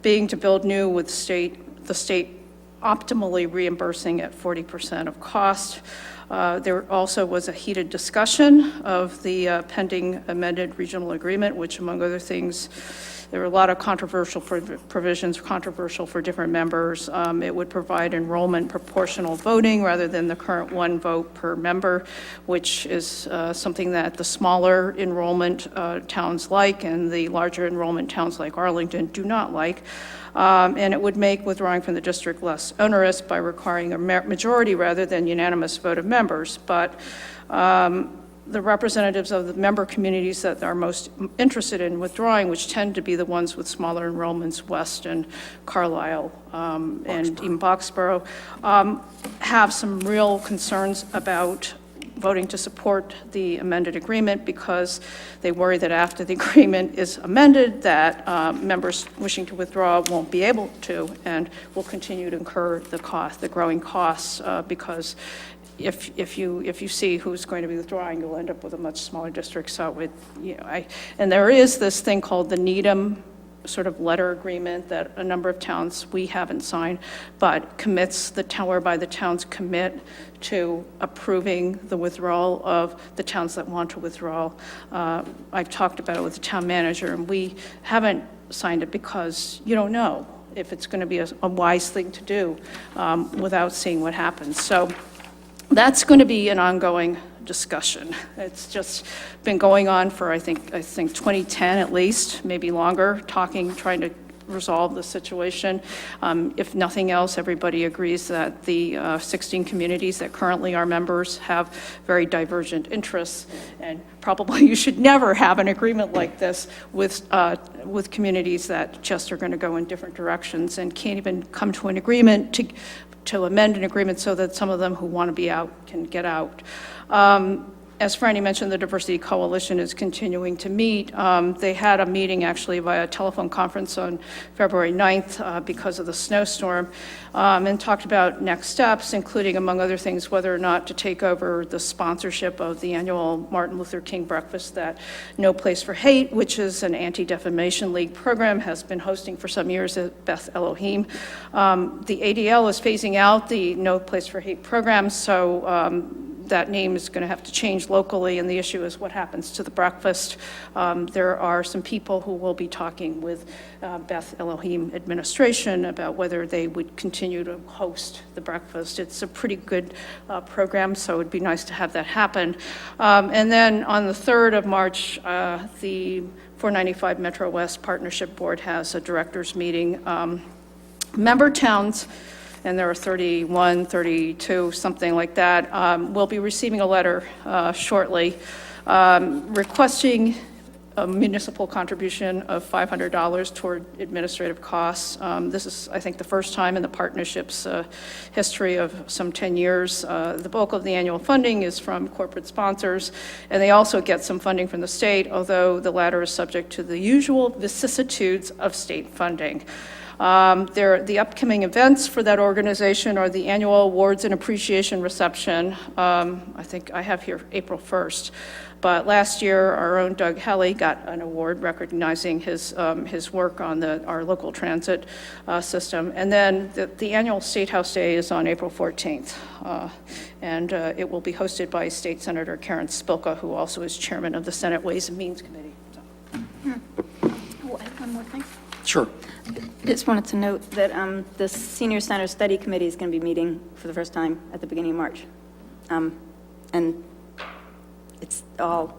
being to build new with the state optimally reimbursing at 40% of cost. There also was a heated discussion of the pending amended regional agreement, which, among other things, there were a lot of controversial provisions, controversial for different members. It would provide enrollment proportional voting rather than the current one vote per member, which is something that the smaller enrollment towns like, and the larger enrollment towns like Arlington do not like. And it would make withdrawing from the district less onerous by requiring a majority rather than unanimous vote of members. But the representatives of the member communities that are most interested in withdrawing, which tend to be the ones with smaller enrollments, West and Carlisle and even Boxborough, have some real concerns about voting to support the amended agreement, because they worry that after the agreement is amended, that members wishing to withdraw won't be able to, and will continue to incur the growing costs, because if you see who's going to be withdrawing, you'll end up with a much smaller district. So and there is this thing called the Needham sort of letter agreement that a number of towns, we haven't signed, but commits whereby the towns commit to approving the withdrawal of the towns that want to withdraw. I've talked about it with the town manager, and we haven't signed it because you don't know if it's going to be a wise thing to do without seeing what happens. So that's going to be an ongoing discussion. It's just been going on for, I think 2010 at least, maybe longer, trying to resolve the situation. If nothing else, everybody agrees that the 16 communities that currently are members have very divergent interests, and probably you should never have an agreement like this with communities that just are going to go in different directions and can't even come to an agreement to amend an agreement so that some of them who want to be out can get out. As Franny mentioned, the Diversity Coalition is continuing to meet. They had a meeting actually via telephone conference on February 9th because of the snowstorm, and talked about next steps, including, among other things, whether or not to take over the sponsorship of the annual Martin Luther King breakfast that No Place for Hate, which is an Anti-Defamation League program, has been hosting for some years at Beth Elohim. The ADL is phasing out the No Place for Hate program, so that name is going to have to change locally, and the issue is what happens to the breakfast. There are some people who will be talking with Beth Elohim administration about whether they would continue to host the breakfast. It's a pretty good program, so it would be nice to have that happen. And then on the 3rd of March, the 495 Metro West Partnership Board has a directors meeting. Member towns, and there are 31, 32, something like that, will be receiving a letter shortly requesting a municipal contribution of $500 toward administrative costs. This is, I think, the first time in the partnership's history of some 10 years. The bulk of the annual funding is from corporate sponsors, and they also get some funding from the state, although the latter is subject to the usual vicissitudes of state funding. The upcoming events for that organization are the annual awards and appreciation reception. I think I have here April 1st. But last year, our own Doug Helly got an award recognizing his work on our local transit system. And then the annual State House Day is on April 14th. And it will be hosted by State Senator Karen Spilka, who also is chairman of the Senate Ways and Means Committee. Oh, I have one more thing. Sure. Just wanted to note that the Senior Center Study Committee is going to be meeting for the first time at the beginning of March. And it's all,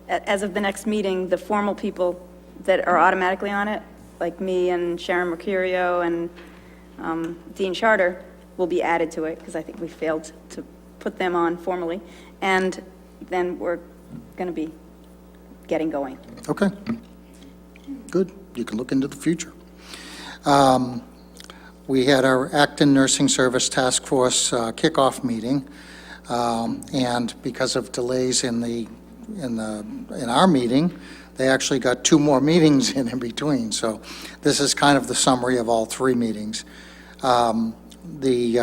as of the next meeting, the formal people that are automatically on it, like me and Sharon Mercurio and Dean Charter, will be added to it, because I think we failed to put them on formally. And then we're going to be getting going. Okay. Good. You can look into the future. We had our Acton Nursing Service Task Force kickoff meeting, and because of delays in our meeting, they actually got 2 more meetings in between. So this is kind of the summary of all 3 meetings. They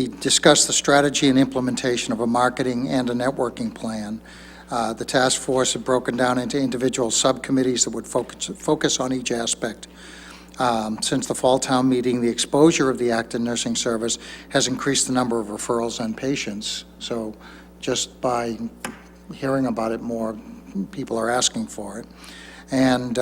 discussed the strategy and implementation of a marketing and a networking plan. The task force had broken down into individual subcommittees that would focus on each aspect. Since the fall town meeting, the exposure of the Acton Nursing Service has increased the number of referrals and patients. So just by hearing about it more, people are asking for it. And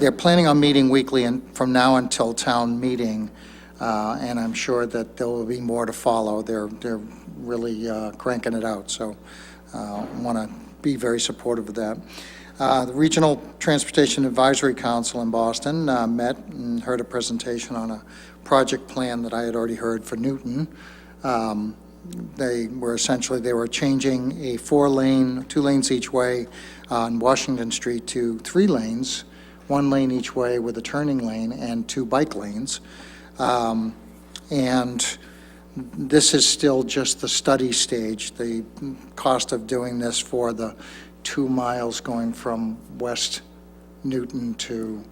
they're planning on meeting weekly from now until town meeting, and I'm sure that there will be more to follow. They're really cranking it out, so I want to be very supportive of that. The Regional Transportation Advisory Council in Boston met and heard a presentation on a project plan that I had already heard for Newton. They were changing a 4-lane, 2 lanes each way on Washington Street to 3 lanes, 1 lane each way with a turning lane and 2 bike lanes. And this is still just the study stage. The cost of doing this for the 2 miles going from West Newton to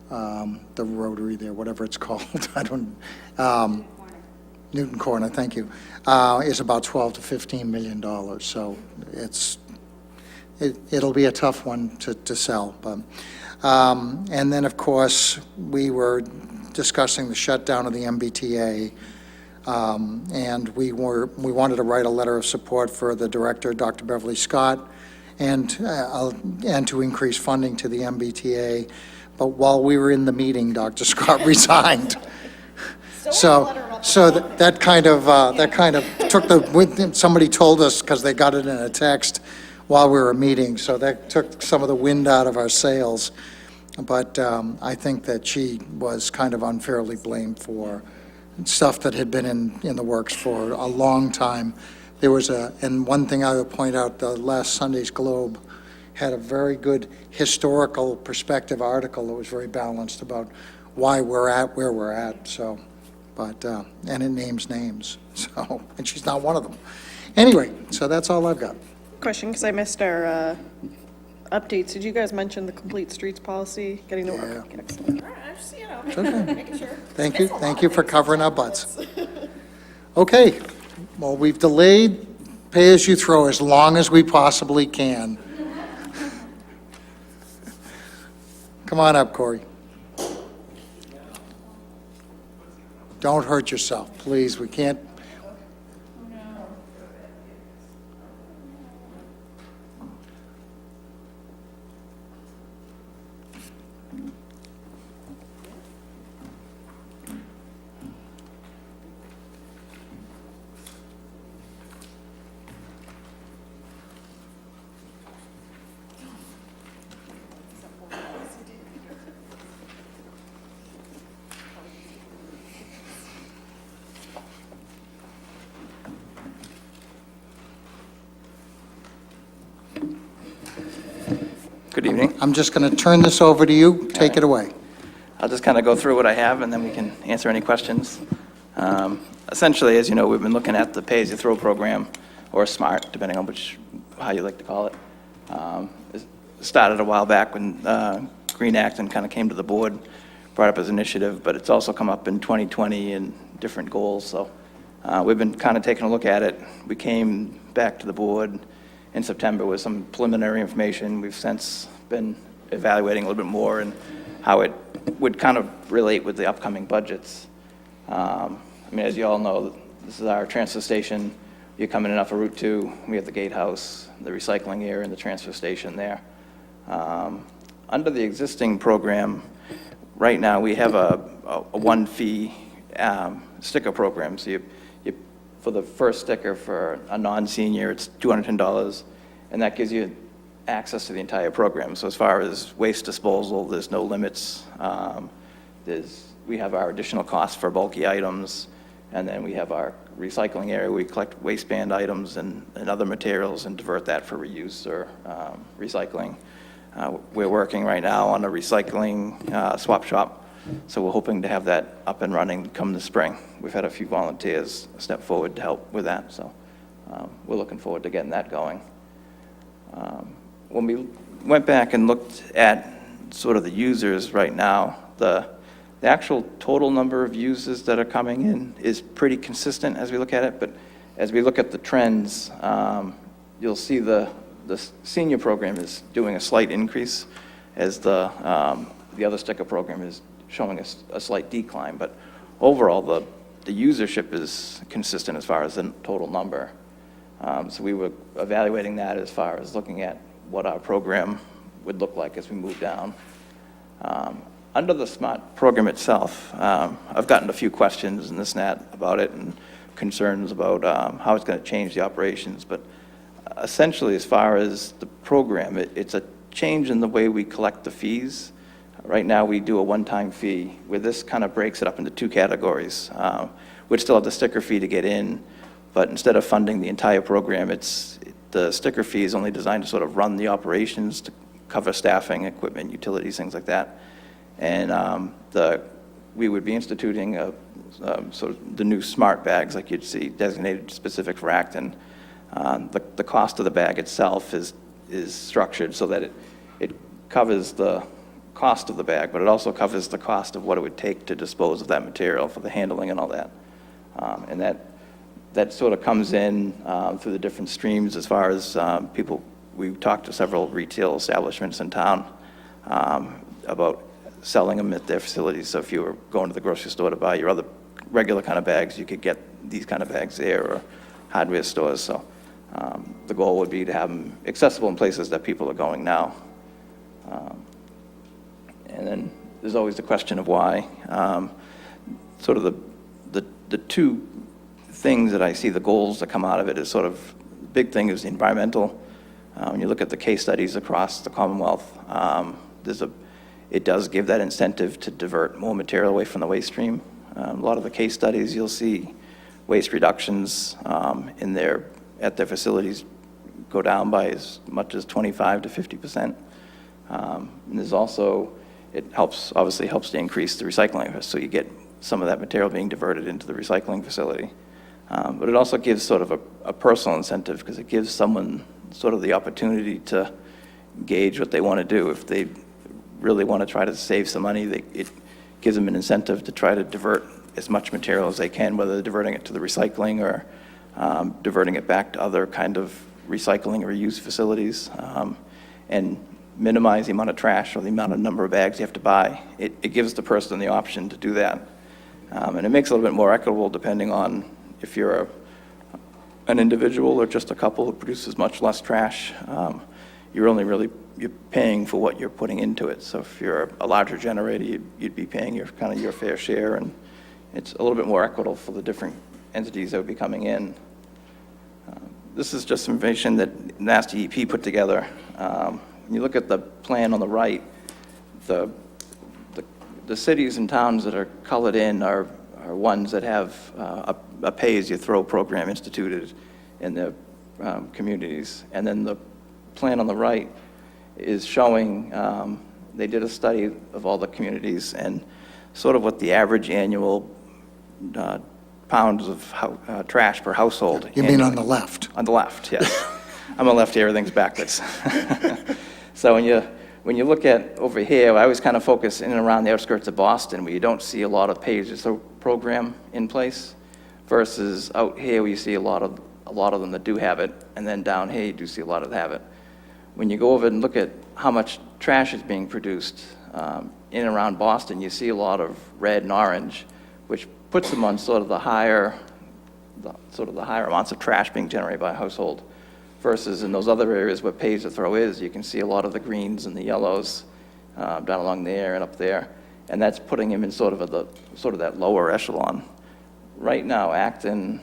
the rotary there, whatever it's called, I don't, Newton Corner, thank you, is about $12 to $15 million. So it'll be a tough one to sell. But and then, of course, we were discussing the shutdown of the MBTA. And we wanted to write a letter of support for the director, Dr. Beverly Scott, and to increase funding to the MBTA. But while we were in the meeting, Dr. Scott resigned. So that kind of took somebody told us, because they got it in a text while we were meeting, so that took some of the wind out of our sails. But I think that she was kind of unfairly blamed for stuff that had been in the works for a long time. There was and one thing I would point out, the last Sunday's Globe had a very good historical perspective article that was very balanced about why we're at where we're at. So but, and it names names, so, and she's not one of them. Anyway, so that's all I've got. Question, because I missed our updates. Did you guys mention the complete streets policy, getting to work? Yeah. Excellent. All right, I just, you know, It's okay. making sure. Thank you for covering our butts. Okay, well, we've delayed pay-as-you-throw as long as we possibly can. Come on up, Corey. Don't hurt yourself, please, we can't. Good evening. I'm just going to turn this over to you, take it away. I'll just kind of go through what I have, and then we can answer any questions. Essentially, as you know, we've been looking at the pay-as-you-throw program, or SMART, depending on how you like to call it. It started a while back when Green Acton kind of came to the board, brought up as an initiative, but it's also come up in 2020 and different goals, so we've been kind of taking a look at it. We came back to the board in September with some preliminary information. We've since been evaluating a little bit more and how it would kind of relate with the upcoming budgets. I mean, as you all know, this is our transfer station. You're coming in off of Route 2. We have the gatehouse, the recycling area, and the transfer station there. Under the existing program, right now, we have a one-fee sticker program. So for the first sticker for a non-senior, it's $210, and that gives you access to the entire program. So as far as waste disposal, there's no limits. We have our additional costs for bulky items, and then we have our recycling area. We collect waistband items and other materials and divert that for reuse or recycling. We're working right now on a recycling swap shop, so we're hoping to have that up and running come the spring. We've had a few volunteers step forward to help with that, so we're looking forward to getting that going. When we went back and looked at sort of the users right now, the actual total number of users that are coming in is pretty consistent as we look at it, but as we look at the trends, you'll see the senior program is doing a slight increase as the other sticker program is showing a slight decline, but overall the usership is consistent as far as the total number. So we were evaluating that as far as looking at what our program would look like as we move down. Under the SMART program itself, I've gotten a few questions and this and that about it and concerns about how it's going to change the operations, but essentially as far as the program, it's a change in the way we collect the fees. Right now we do a one-time fee, where this kind of breaks it up into two categories. We'd still have the sticker fee to get in, but instead of funding the entire program, the sticker fee is only designed to sort of run the operations, to cover staffing, equipment, utilities, things like that. And we would be instituting sort of the new SMART bags, like you'd see, designated specific for Acton. The cost of the bag itself is structured so that it covers the cost of the bag, but it also covers the cost of what it would take to dispose of that material for the handling and all that. And that sort of comes in through the different streams as far as people. We've talked to several retail establishments in town about selling them at their facilities. So if you were going to the grocery store to buy your other regular kind of bags, you could get these kind of bags there, or hardware stores. So the goal would be to have them accessible in places that people are going now. And then there's always the question of why. Sort of the two things that I see, the goals that come out of it is sort of, the big thing is the environmental. When you look at the case studies across the Commonwealth, it does give that incentive to divert more material away from the waste stream. A lot of the case studies, you'll see waste reductions at their facilities go down by as much as 25 to 50%. And there's also, it obviously helps to increase the recycling, so you get some of that material being diverted into the recycling facility. But it also gives sort of a personal incentive, because it gives someone sort of the opportunity to gauge what they want to do. If they really want to try to save some money, it gives them an incentive to try to divert as much material as they can, whether they're diverting it to the recycling or diverting it back to other kind of recycling or reuse facilities, and minimize the amount of trash or the amount of number of bags you have to buy. It gives the person the option to do that. And it makes it a little bit more equitable depending on if you're an individual or just a couple who produces much less trash. You're paying for what you're putting into it. So if you're a larger generator, you'd be paying your fair share, and it's a little bit more equitable for the different entities that would be coming in. This is just some information that Mass DEP put together. When you look at the plan on the right, the cities and towns that are colored in are ones that have a pay-as-you-throw program instituted in their communities. And then the plan on the right is showing, they did a study of all the communities and sort of what the average annual pounds of trash per household. You mean on the left? On the left, yes. I'm a lefty, everything's backwards. So when you look at over here, I always kind of focus in and around the outskirts of Boston, where you don't see a lot of pay-as-you-throw program in place, versus out here where you see a lot of them that do have it, and then down here you do see a lot of that have it. When you go over and look at how much trash is being produced in and around Boston, you see a lot of red and orange, which puts them on sort of the higher amounts of trash being generated by a household, versus in those other areas where pay-as-you-throw is, you can see a lot of the greens and the yellows down along there and up there, and that's putting him in sort of that lower echelon. Right now, Acton,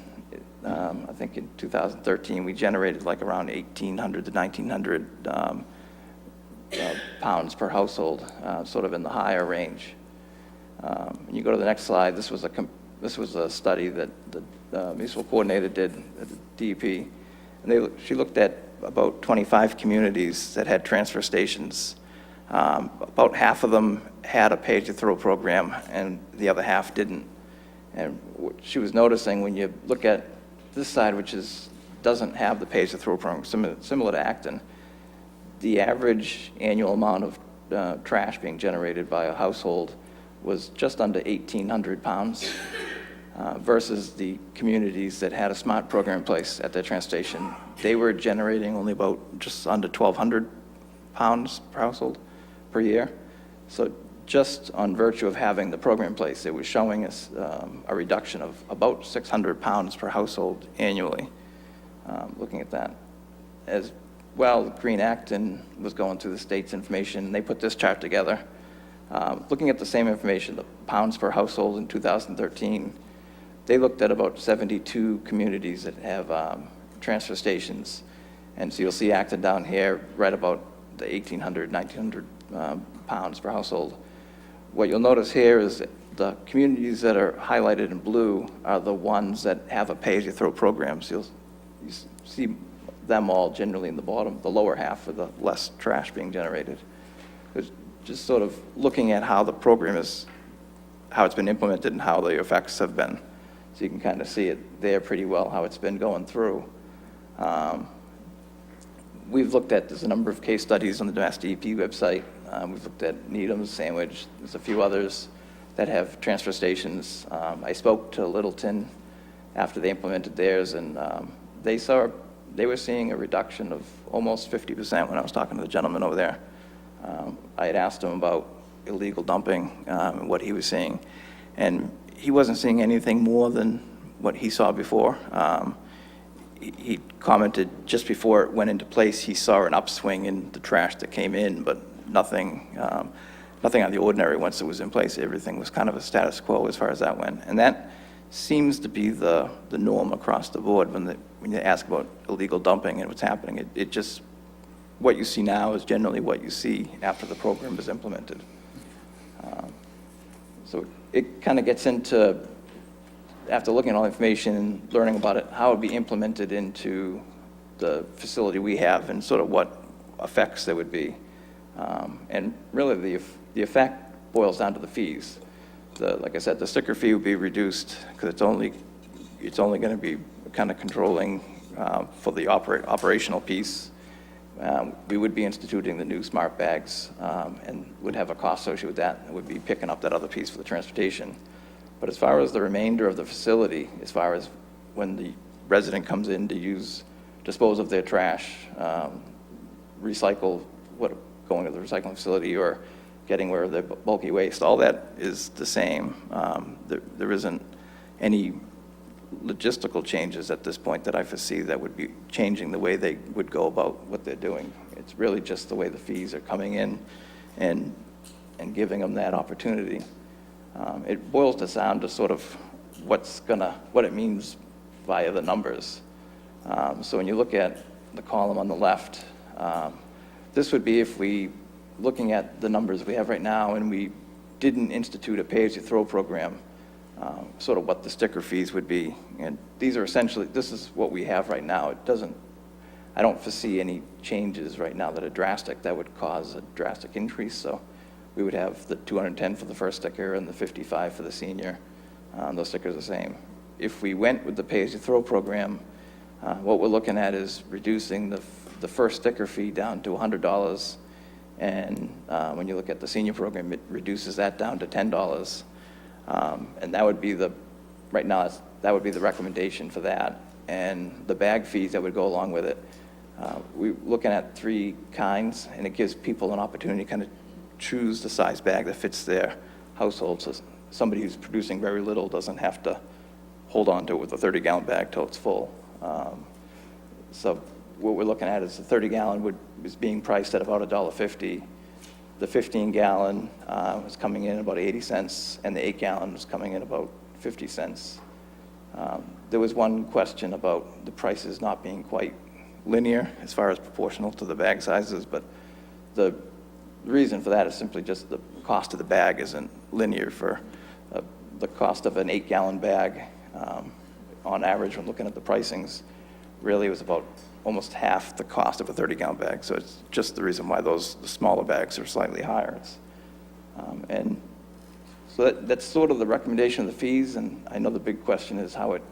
I think in 2013, we generated like around 1,800 to 1,900 pounds per household, sort of in the higher range. When you go to the next slide, this was a study that the municipal coordinator did at the DEP, and she looked at about 25 communities that had transfer stations. About half of them had a pay-as-you-throw program, and the other half didn't. And what she was noticing, when you look at this side, which doesn't have the pay-as-you-throw program, similar to Acton, the average annual amount of trash being generated by a household was just under 1,800 pounds, versus the communities that had a SMART program in place at their transfer station. They were generating only about just under 1,200 pounds per household per year. So just on virtue of having the program in place, it was showing us a reduction of about 600 pounds per household annually, looking at that. As well, Green Acton was going through the state's information, and they put this chart together. Looking at the same information, the pounds per household in 2013, they looked at about 72 communities that have transfer stations. And so you'll see Acton down here, right about the 1,800, 1,900 pounds per household. What you'll notice here is the communities that are highlighted in blue are the ones that have a pay-as-you-throw program. So you see them all generally in the lower half of the less trash being generated. It's just sort of looking at how the program how it's been implemented and how the effects have been. So you can kind of see it there pretty well, how it's been going through. We've looked at, there's a number of case studies on the Mass DEP website. We've looked at Needham's, Sandwich, there's a few others that have transfer stations. I spoke to Littleton after they implemented theirs, and they were seeing a reduction of almost 50% when I was talking to the gentleman over there. I had asked him about illegal dumping and what he was seeing, and he wasn't seeing anything more than what he saw before. He commented just before it went into place, he saw an upswing in the trash that came in, but nothing out of the ordinary once it was in place. Everything was kind of a status quo as far as that went. And that seems to be the norm across the board when you ask about illegal dumping and what's happening. It just, what you see now is generally what you see after the program is implemented. So it kind of gets into, after looking at all the information and learning about it, how it would be implemented into the facility we have and sort of what effects there would be. And really the effect boils down to the fees. like I said, the sticker fee would be reduced because it's only going to be kind of controlling for the operational piece. We would be instituting the new smart bags and would have a cost associated with that, and would be picking up that other piece for the transportation. But as far as the remainder of the facility, as far as when the resident comes in to dispose of their trash, recycle going to the recycling facility or getting rid of their bulky waste, all that is the same. There isn't any logistical changes at this point that I foresee that would be changing the way they would go about what they're doing. It's really just the way the fees are coming in and giving them that opportunity. It boils down to sort of what it means via the numbers. So when you look at the column on the left, this would be if looking at the numbers we have right now and we didn't institute a pay-as-you-throw program, sort of what the sticker fees would be. And these are essentially, this is what we have right now. I don't foresee any changes right now that are drastic that would cause a drastic increase. So we would have the 210 for the first sticker and the 55 for the senior. Those stickers are the same. If we went with the pay-as-you-throw program, what we're looking at is reducing the first sticker fee down to $100. And when you look at the senior program, it reduces that down to $10. And that would be right now, that would be the recommendation for that. And the bag fees that would go along with it, we're looking at 3 kinds, and it gives people an opportunity to kind of choose the size bag that fits their household. So somebody who's producing very little doesn't have to hold on to it with a 30-gallon bag till it's full. So what we're looking at is the 30-gallon is being priced at about $1.50. The 15-gallon is coming in about 80 cents, and the 8-gallon is coming in about 50 cents. There was one question about the prices not being quite linear as far as proportional to the bag sizes, but the reason for that is simply just the cost of the bag isn't linear. For the cost of an 8-gallon bag, on average, when looking at the pricings, really was about almost half the cost of a 30-gallon bag. So it's just the reason why the smaller bags are slightly higher. And so that's sort of the recommendation of the fees, and I know the big question is how it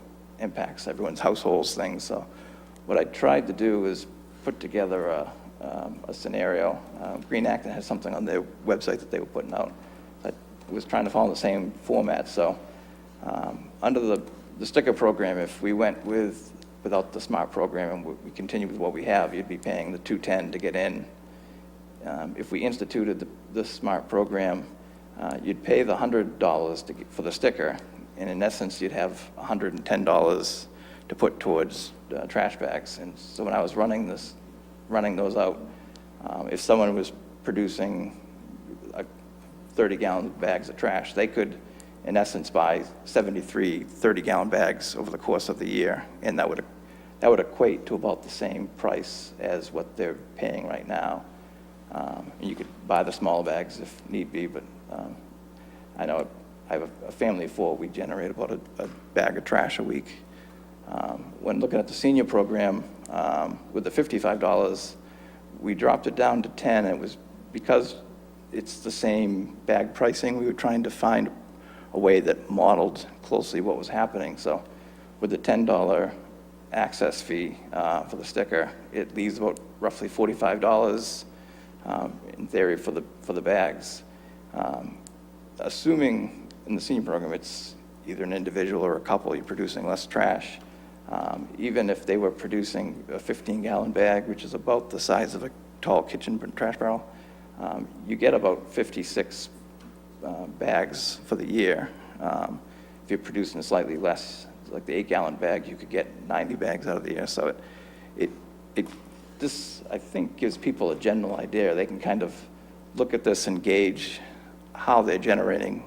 impacts everyone's households things. So what I tried to do is put together a scenario. Green Acton has something on their website that they were putting out. I was trying to follow the same format. So under the sticker program, if we went without the SMART program and we continue with what we have, you'd be paying the $210 to get in. If we instituted the SMART program, you'd pay the $100 for the sticker, and in essence, you'd have $110 to put towards trash bags. And so when I was running those out, if someone was producing 30-gallon bags of trash, they could, in essence, buy 73 30-gallon bags over the course of the year, and that would equate to about the same price as what they're paying right now. And you could buy the small bags if need be, but I know I have a family of 4. We generate about a bag of trash a week. When looking at the senior program, with the $55, we dropped it down to 10. It was because it's the same bag pricing. We were trying to find a way that modeled closely what was happening. So with the $10 access fee for the sticker, it leaves about roughly $45 in theory for the bags. Assuming in the senior program it's either an individual or a couple, you're producing less trash. Even if they were producing a 15-gallon bag, which is about the size of a tall kitchen trash barrel, you get about 56 bags for the year. If you're producing slightly less, like the 8-gallon bag, you could get 90 bags out of the year. So this, I think, gives people a general idea. They can kind of look at this and gauge how they're generating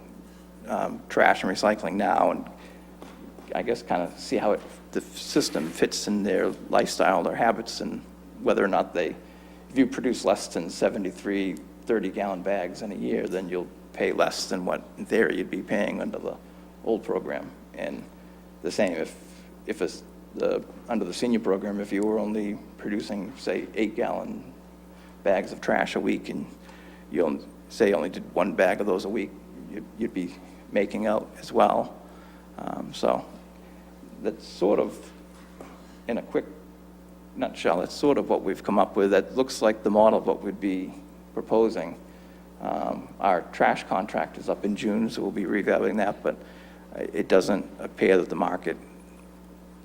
trash and recycling now, and I guess kind of see how the system fits in their lifestyle, their habits, and whether or not if you produce less than 73 30-gallon bags in a year, then you'll pay less than what, in theory, you'd be paying under the old program. And the same if it's under the senior program, if you were only producing, say, 8-gallon bags of trash a week, and you only did 1 bag of those a week, you'd be making out as well. So that's sort of, in a quick nutshell, that's sort of what we've come up with. That looks like the model of what we'd be proposing. Our trash contract is up in June, so we'll be revaluing that, but it doesn't appear that the market,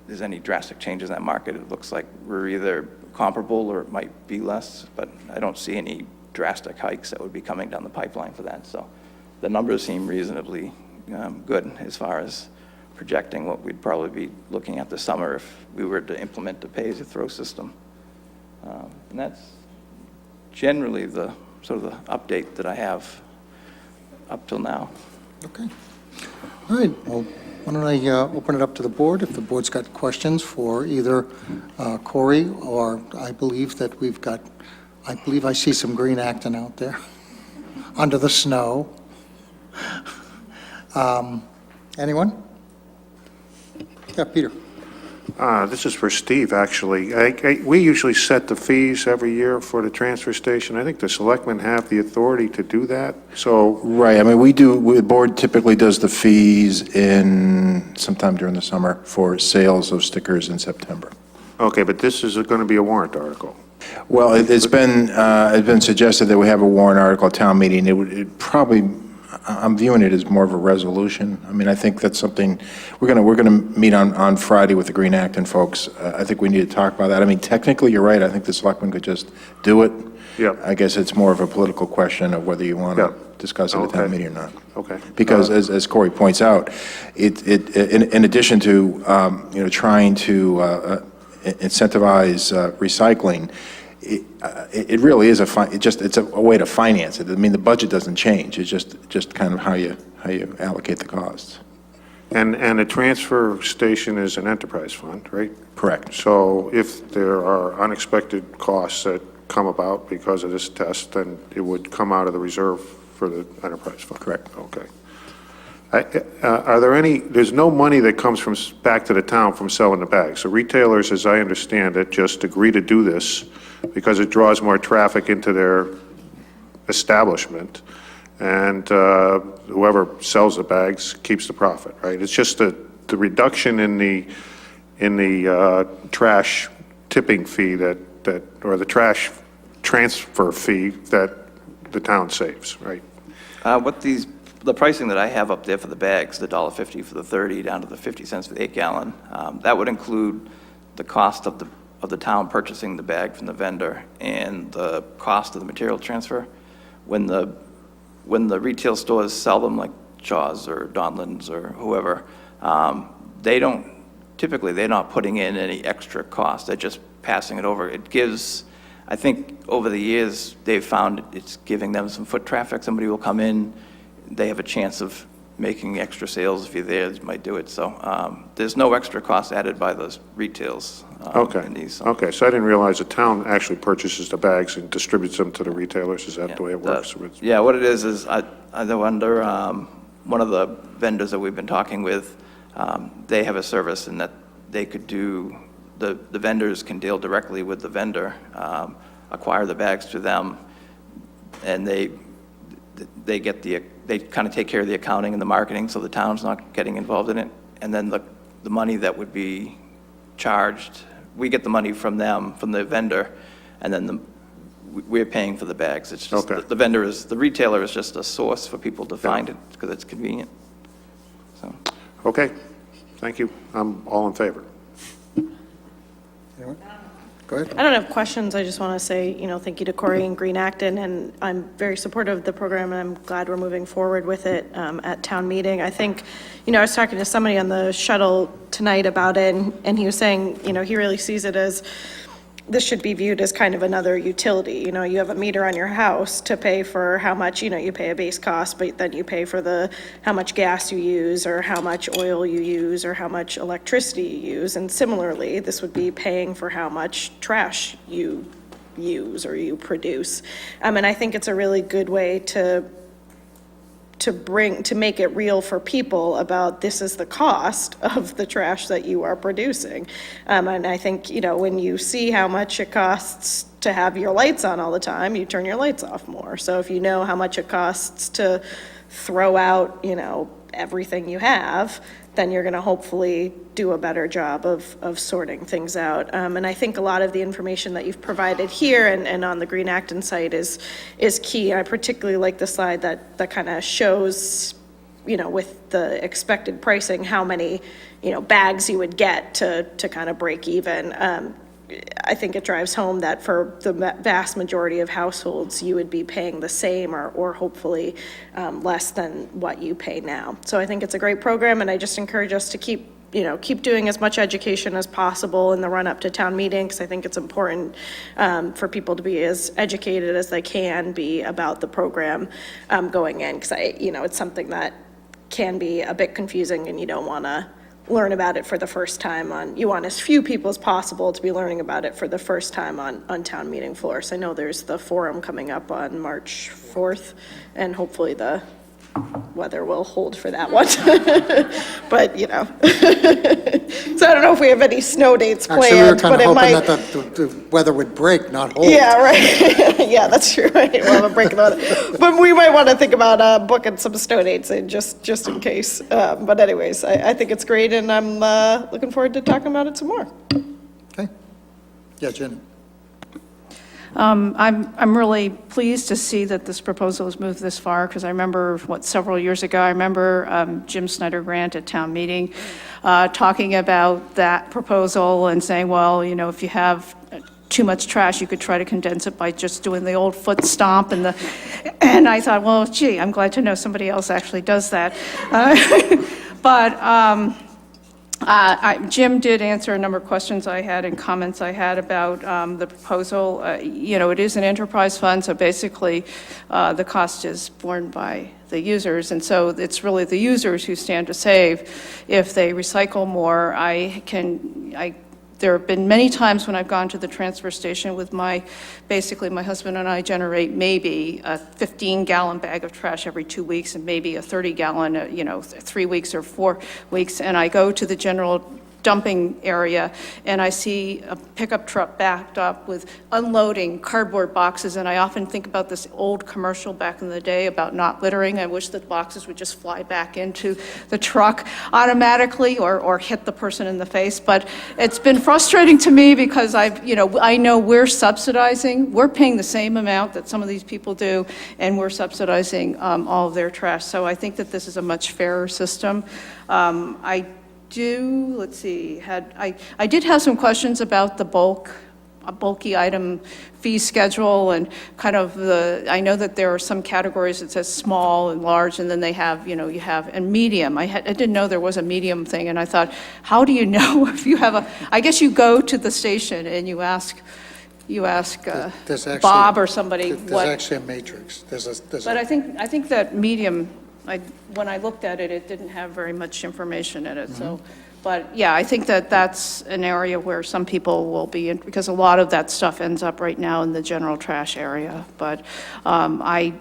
there's any drastic changes in that market. It looks like we're either comparable or it might be less, but I don't see any drastic hikes that would be coming down the pipeline for that. So the numbers seem reasonably good as far as projecting what we'd probably be looking at this summer if we were to implement the pay-as-you-throw system. And that's generally the sort of the update that I have up till now. Okay. All right, well, why don't I open it up to the board, if the board's got questions for either Corey, or I believe that we've got, I believe I see some green Acton out there under the snow. Anyone? Yeah, Peter. This is for Steve, actually. We usually set the fees every year for the transfer station. I think the selectmen have the authority to do that, so, Right, I mean, the board typically does the fees in sometime during the summer for sales of stickers in September. okay, but this is going to be a warrant article. Well, it's been suggested that we have a warrant article at town meeting. It probably, I'm viewing it as more of a resolution. I mean, I think that's something, we're gonna meet on Friday with the Green Acton folks. I think we need to talk about that. I mean, technically, you're right. I think the selectmen could just do it. Yeah. I guess it's more of a political question of whether you want to Yeah. discuss it at town Okay. meeting or not. Okay. Because as Corey points out, in addition to, trying to incentivize recycling, it really is it's a way to finance it. I mean, the budget doesn't change. It's just kind of how you allocate the costs. And a transfer station is an enterprise fund, right? Correct. So if there are unexpected costs that come about because of this test, then it would come out of the reserve for the enterprise fund? Correct. Okay. Are there there's no money that comes back to the town from selling the bags. So retailers, as I understand it, just agree to do this because it draws more traffic into their establishment, and whoever sells the bags keeps the profit, right? It's just the reduction in the trash tipping fee or the trash transfer fee that the town saves, right? The pricing that I have up there for the bags, the $1.50 for the 30 down to the 50 cents for the 8-gallon, that would include the cost of the town purchasing the bag from the vendor and the cost of the material transfer. When the retail stores sell them, like Shaw's or Donlands or whoever, typically they're not putting in any extra cost. They're just passing it over. It gives, I think over the years, they've found it's giving them some foot traffic. Somebody will come in, they have a chance of making extra sales. If you're there, you might do it. So there's no extra cost added by those retails in these. So. Okay, so I didn't realize the town actually purchases the bags and distributes them to the retailers. Is that the way it works? Yeah, what it is under one of the vendors that we've been talking with, they have a service in that they could do, the vendors can deal directly with the vendor, acquire the bags to them, and they kind of take care of the accounting and the marketing, so the town's not getting involved in it. And then the money that would be charged, we get the money from them, from the vendor, and then we're paying for the bags. It's just Okay. the retailer is just a source for people to find it because it's convenient. So. Okay, thank you. I'm all in favor. Anyone? Go ahead. I don't have questions. I just want to say, thank you to Corey and Green Acton, and I'm very supportive of the program, and I'm glad we're moving forward with it at town meeting. I think, I was talking to somebody on the shuttle tonight about it, and he was saying, he really sees it as, this should be viewed as kind of another utility. You have a meter on your house to pay for how much, you pay a base cost, but then you pay for how much gas you use, or how much oil you use, or how much electricity you use. And similarly, this would be paying for how much trash you use or you produce. And I think it's a really good way to make it real for people about this is the cost of the trash that you are producing. And I think, when you see how much it costs to have your lights on all the time, you turn your lights off more. So if you know how much it costs to throw out, everything you have, then you're going to hopefully do a better job of sorting things out. And I think a lot of the information that you've provided here and on the Green Acton site is key. I particularly like the slide that kind of shows, with the expected pricing, how many, bags you would get to kind of break even. I think it drives home that for the vast majority of households, you would be paying the same or hopefully less than what you pay now. So I think it's a great program, and I just encourage us to keep doing as much education as possible in the run-up to town meeting, because I think it's important for people to be as educated as they can be about the program going in, because it's something that can be a bit confusing, and you don't want to learn about it for the first time you want as few people as possible to be learning about it for the first time on town meeting floor. So I know there's the forum coming up on March 4th, and hopefully the weather will hold for that one. But, so I don't know if we have any snow dates planned. Actually, we were kind but of it hoping might, that the weather would break, not hold. yeah, right. Yeah, that's true. Right. We'll have a break in the weather. But we might want to think about booking some snow dates in just in case. But anyways, I think it's great, and I'm looking forward to talking about it some more. Okay. Yeah, Jen. I'm really pleased to see that this proposal has moved this far, because I remember, several years ago, I remember Jim Snyder Grant at town meeting talking about that proposal and saying, well, if you have too much trash, you could try to condense it by just doing the old foot stomp and I thought, well, gee, I'm glad to know somebody else actually does that. But Jim did answer a number of questions I had and comments I had about the proposal. It is an enterprise fund, so basically the cost is borne by the users, and so it's really the users who stand to save if they recycle more. There have been many times when I've gone to the transfer station with basically my husband and I generate maybe a 15-gallon bag of trash every 2 weeks and maybe a 30-gallon, 3 weeks or 4 weeks. And I go to the general dumping area and I see a pickup truck backed up with unloading cardboard boxes, and I often think about this old commercial back in the day about not littering. I wish that boxes would just fly back into the truck automatically or hit the person in the face. But it's been frustrating to me because I know we're paying the same amount that some of these people do, and we're subsidizing all of their trash. So I think that this is a much fairer system. I did have some questions about the bulky item fee schedule, and kind of I know that there are some categories that says small and large, and then they have, and medium. I didn't know there was a medium thing, and I thought, how do you know if you have I guess you go to the station and you ask Bob or somebody There's what. actually a matrix. But I think that medium, when I looked at it, it didn't have very much information in it. So, but yeah, I think that that's an area where some people will be in, because a lot of that stuff ends up right now in the general trash area. But I'm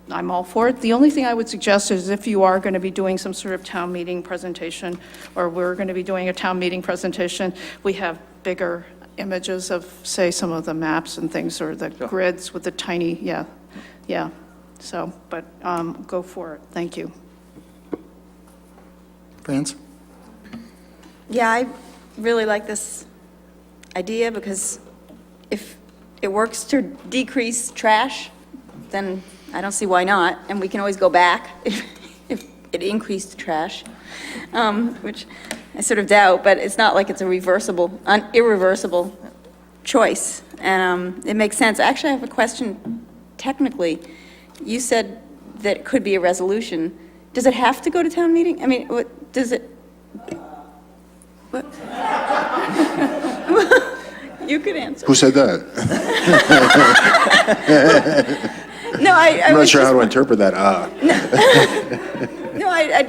all for it. The only thing I would suggest is if you are going to be doing some sort of town meeting presentation, or we're going to be doing a town meeting presentation, we have bigger images of, say, some of the maps and things, or the grids with the tiny, yeah. So, but go for it. Thank you. France? Yeah, I really like this idea, because if it works to decrease trash, then I don't see why not. And we can always go back if it increased trash, which I sort of doubt, but it's not like it's a irreversible choice. And it makes sense. Actually, I have a question technically. You said that it could be a resolution. Does it have to go to town meeting? I mean, what does it? What? You could answer. Who said that? No, I'm not sure how to interpret that. No, I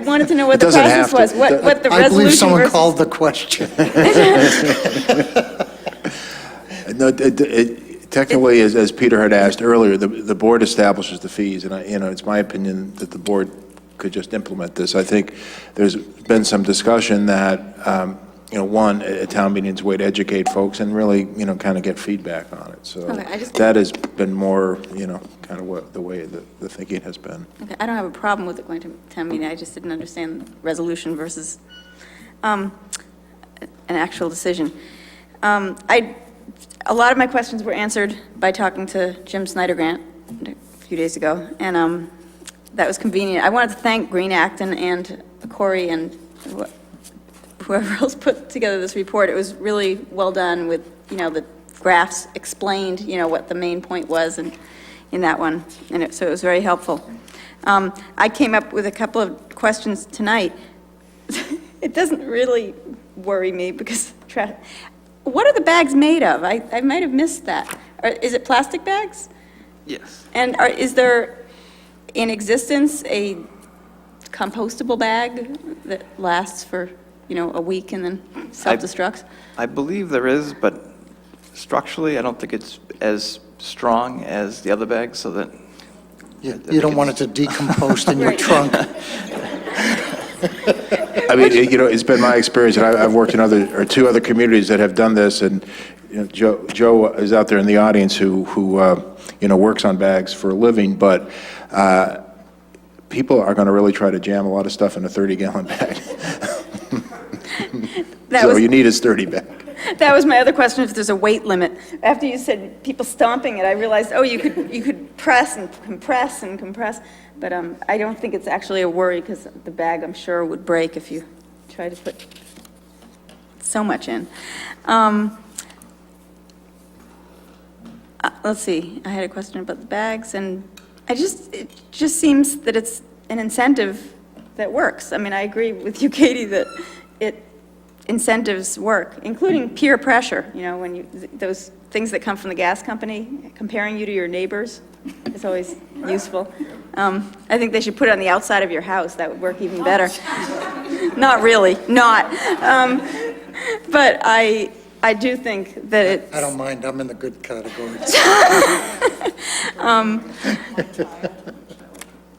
wanted to know what the doesn't have process to. was. What the resolution I believe someone versus- called the question. No, technically, as Peter had asked earlier, the board establishes the fees, and it's my opinion that the board could just implement this. I think there's been some discussion that one, a town meeting's way to educate folks and really, kind of get feedback on it. So Okay, I just- that has been more, kind of the way the thinking has been. Okay, I don't have a problem with it going to town meeting, I just didn't understand resolution versus an actual decision. A lot of my questions were answered by talking to Jim Snyder-Grant a few days ago, and that was convenient. I wanted to thank Green Acton and Corey and whoever else put together this report. It was really well done with, the graphs explained, what the main point was in that one, and so it was very helpful. I came up with a couple of questions tonight. It doesn't really worry me because, what are the bags made of? I might have missed that. Is it plastic bags? Yes. And is there in existence a compostable bag that lasts for, a week and then self-destructs? I believe there is, but structurally, I don't think it's as strong as the other bags, so that... You don't want it to decompose in your Right. trunk. I mean, it's been my experience, and I've worked in two other communities that have done this, and Joe is out there in the audience who works on bags for a living, but people are going to really try to jam a lot of stuff in a 30-gallon bag. So you need a sturdy bag. That was my other question, if there's a weight limit. After you said people stomping it, I realized, you could press and compress, but I don't think it's actually a worry, because the bag, I'm sure, would break if you tried to put so much in. Let's see, I had a question about the bags, and it just seems that it's an incentive that works. I mean, I agree with you, Katie, that incentives work, including peer pressure, when those things that come from the gas company, comparing you to your neighbors is always useful. I think they should put it on the outside of your house. That would work even better. Not really, not. But I do think that it's... I don't mind, I'm in the good category.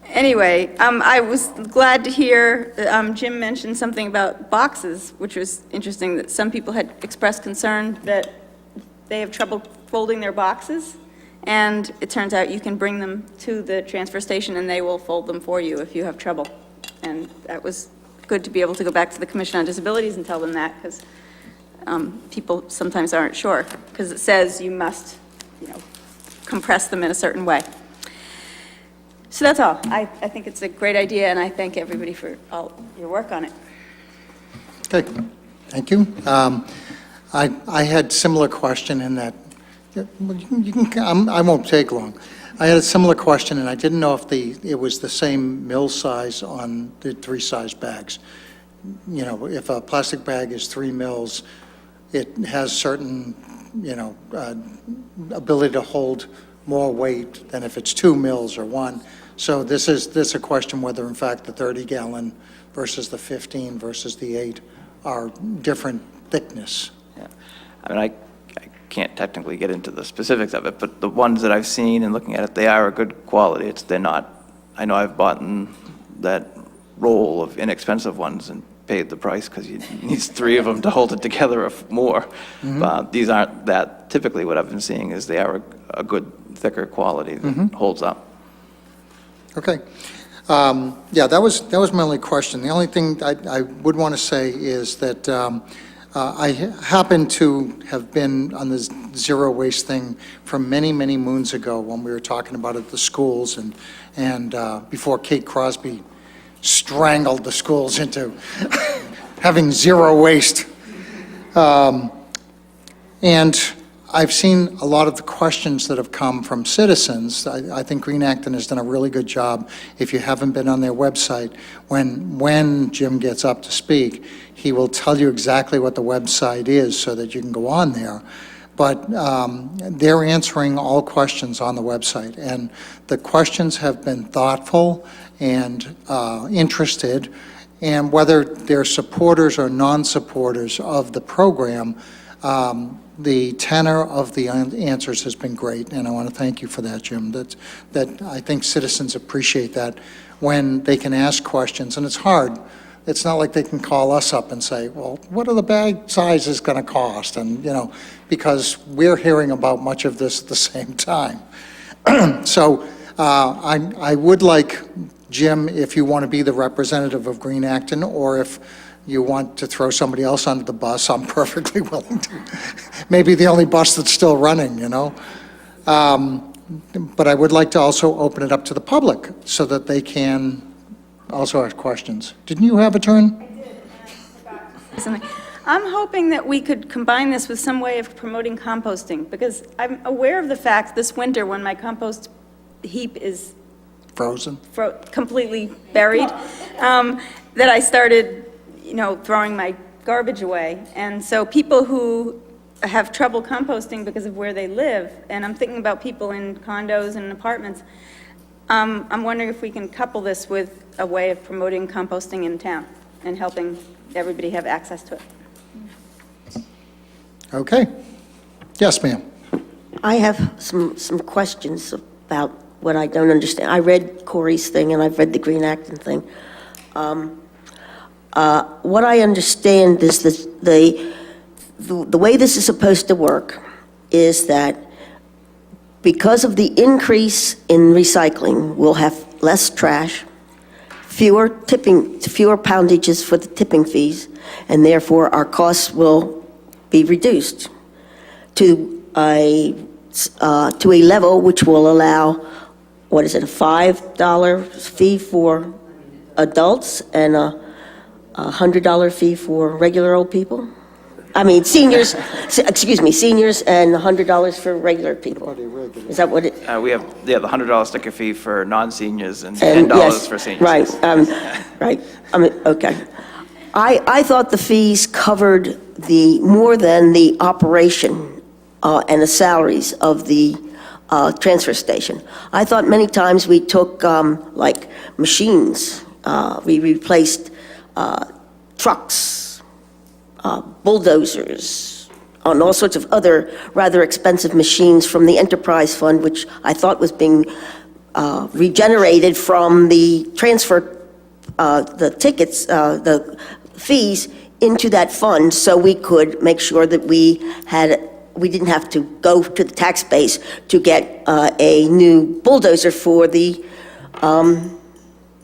Anyway, I was glad to hear Jim mention something about boxes, which was interesting, that some people had expressed concern that they have trouble folding their boxes, and it turns out you can bring them to the transfer station and they will fold them for you if you have trouble. And that was good to be able to go back to the Commission on Disabilities and tell them that, because people sometimes aren't sure, because it says you must, compress them in a certain way. So that's all. I think it's a great idea, and I thank everybody for all your work on it. Okay, thank you. I had similar question in that, I won't take long. I had a similar question, and I didn't know if it was the same mill size on the 3 size bags. If a plastic bag is 3 mils, it has certain, ability to hold more weight than if it's 2 mils or 1. So this is a question whether, in fact, the 30-gallon versus the 15 versus the 8 are different thickness. Yeah. I mean, I can't technically get into the specifics of it, but the ones that I've seen and looking at it, they are a good quality. They're not, I know I've bought that roll of inexpensive ones and paid the price because you need 3 of them to hold it together or more. Mm-hmm. But these aren't that. Typically what I've been seeing is they are a good, thicker quality that holds up. Okay. Yeah, that was my only question. The only thing I would want to say is that I happen to have been on this zero waste thing from many, many moons ago when we were talking about it at the schools and before Kate Crosby strangled the schools into having zero waste. And I've seen a lot of the questions that have come from citizens. I think Green Acton has done a really good job. If you haven't been on their website, when Jim gets up to speak, he will tell you exactly what the website is so that you can go on there. But they're answering all questions on the website, and the questions have been thoughtful and interested, and whether they're supporters or non-supporters of the program, the tenor of the answers has been great, and I want to thank you for that, Jim. That I think citizens appreciate that when they can ask questions, and it's hard It's not like they can call us up and say, well, what are the bag sizes going to cost? And, because we're hearing about much of this at the same time. So I would like, Jim, if you want to be the representative of Green Acton, or if you want to throw somebody else under the bus, I'm perfectly willing to. Maybe the only bus that's still running, But I would like to also open it up to the public so that they can also ask questions. Didn't you have a turn? Something. I'm hoping that we could combine this with some way of promoting composting, because I'm aware of the fact this winter, when my compost heap is Frozen? completely buried, that I started, throwing my garbage away. And so people who have trouble composting because of where they live, and I'm thinking about people in condos and apartments, I'm wondering if we can couple this with a way of promoting composting in town and helping everybody have access to it. Okay. Yes, ma'am. I have some questions about what I don't understand. I read Corey's thing, and I've read the Green Acton thing. What I understand is the way this is supposed to work is that because of the increase in recycling, we'll have less trash, fewer poundages for the tipping fees, and therefore our costs will be reduced to a level which will allow, a $5 fee for adults and a $100 fee for regular old people? I mean, seniors, seniors, and $100 for regular people. Is that what it? We have, the $100 sticker fee for non-seniors and And $10 yes, for seniors. Right, right. Okay. I thought the fees covered more than the operation and the salaries of the transfer station. I thought many times we took, like, machines. We replaced trucks, bulldozers, on all sorts of other rather expensive machines from the enterprise fund, which I thought was being regenerated from the transfer, the tickets, the fees into that fund, so we could make sure that we didn't have to go to the tax base to get a new bulldozer for the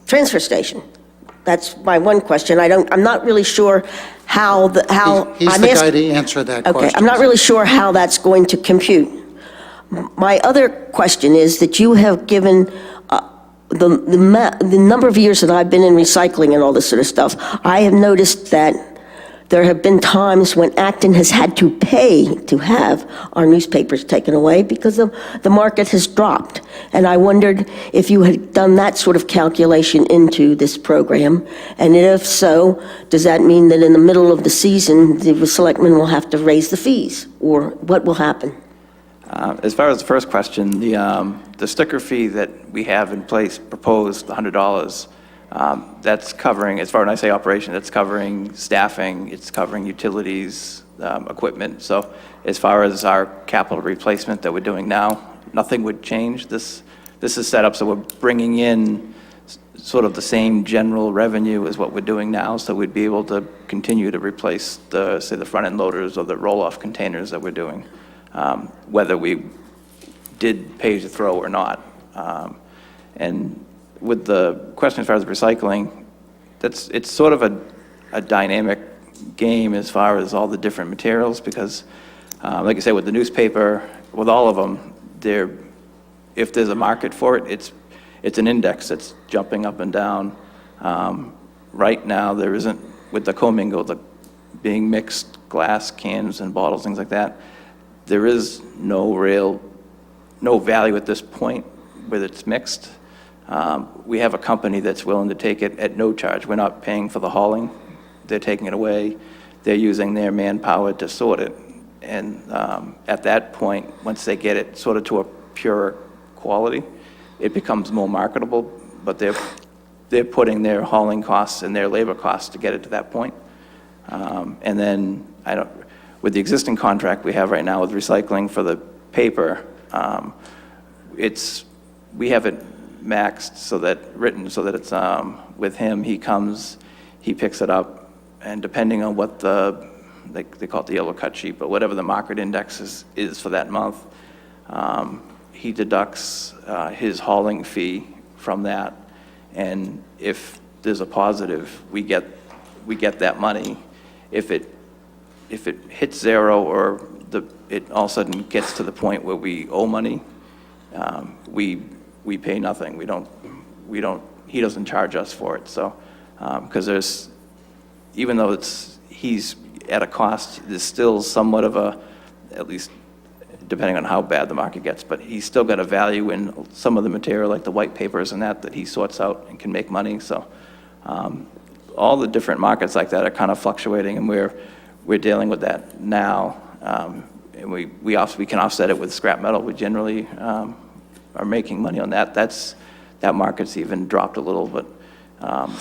transfer station. That's my one question. I'm not really sure how. He's the guy to answer that question. Okay, I'm not really sure how that's going to compute. My other question is that you have given the number of years that I've been in recycling and all this sort of stuff. I have noticed that there have been times when Acton has had to pay to have our newspapers taken away because the market has dropped. And I wondered if you had done that sort of calculation into this program. And if so, does that mean that in the middle of the season, the selectmen will have to raise the fees? Or what will happen? As far as the first question, the sticker fee that we have in place, proposed, $100, that's covering, as far as I say operation, that's covering staffing, it's covering utilities, equipment. So as far as our capital replacement that we're doing now, nothing would change. This is set up so we're bringing in sort of the same general revenue as what we're doing now, so we'd be able to continue to replace the front-end loaders or the roll-off containers that we're doing, whether we did pay-as-you-throw or not. And with the question as far as recycling, it's sort of a dynamic game as far as all the different materials, because like I say, with the newspaper, with all of them, if there's a market for it, it's an index that's jumping up and down. Right now, there isn't, with the commingled, being mixed glass cans and bottles, things like that, there is no value at this point where it's mixed. We have a company that's willing to take it at no charge. We're not paying for the hauling. They're taking it away. They're using their manpower to sort it. And at that point, once they get it sort of to a pure quality, it becomes more marketable, but they're putting their hauling costs and their labor costs to get it to that point. And then, with the existing contract we have right now with recycling for the paper, we have it maxed written so that it's with him. He comes, he picks it up, and depending on what they call it the yellow cut sheet, but whatever the market index is for that month, he deducts his hauling fee from that, and if there's a positive, we get that money. If it hits zero or it all of a sudden gets to the point where we owe money, we pay nothing. He doesn't charge us for it. So, because even though he's at a cost, there's still somewhat of at least depending on how bad the market gets, but he's still got a value in some of the material, like the white papers and that he sorts out and can make money. So, all the different markets like that are kind of fluctuating, and we're dealing with that now. And we can offset it with scrap metal. We generally are making money on that. That market's even dropped a little, but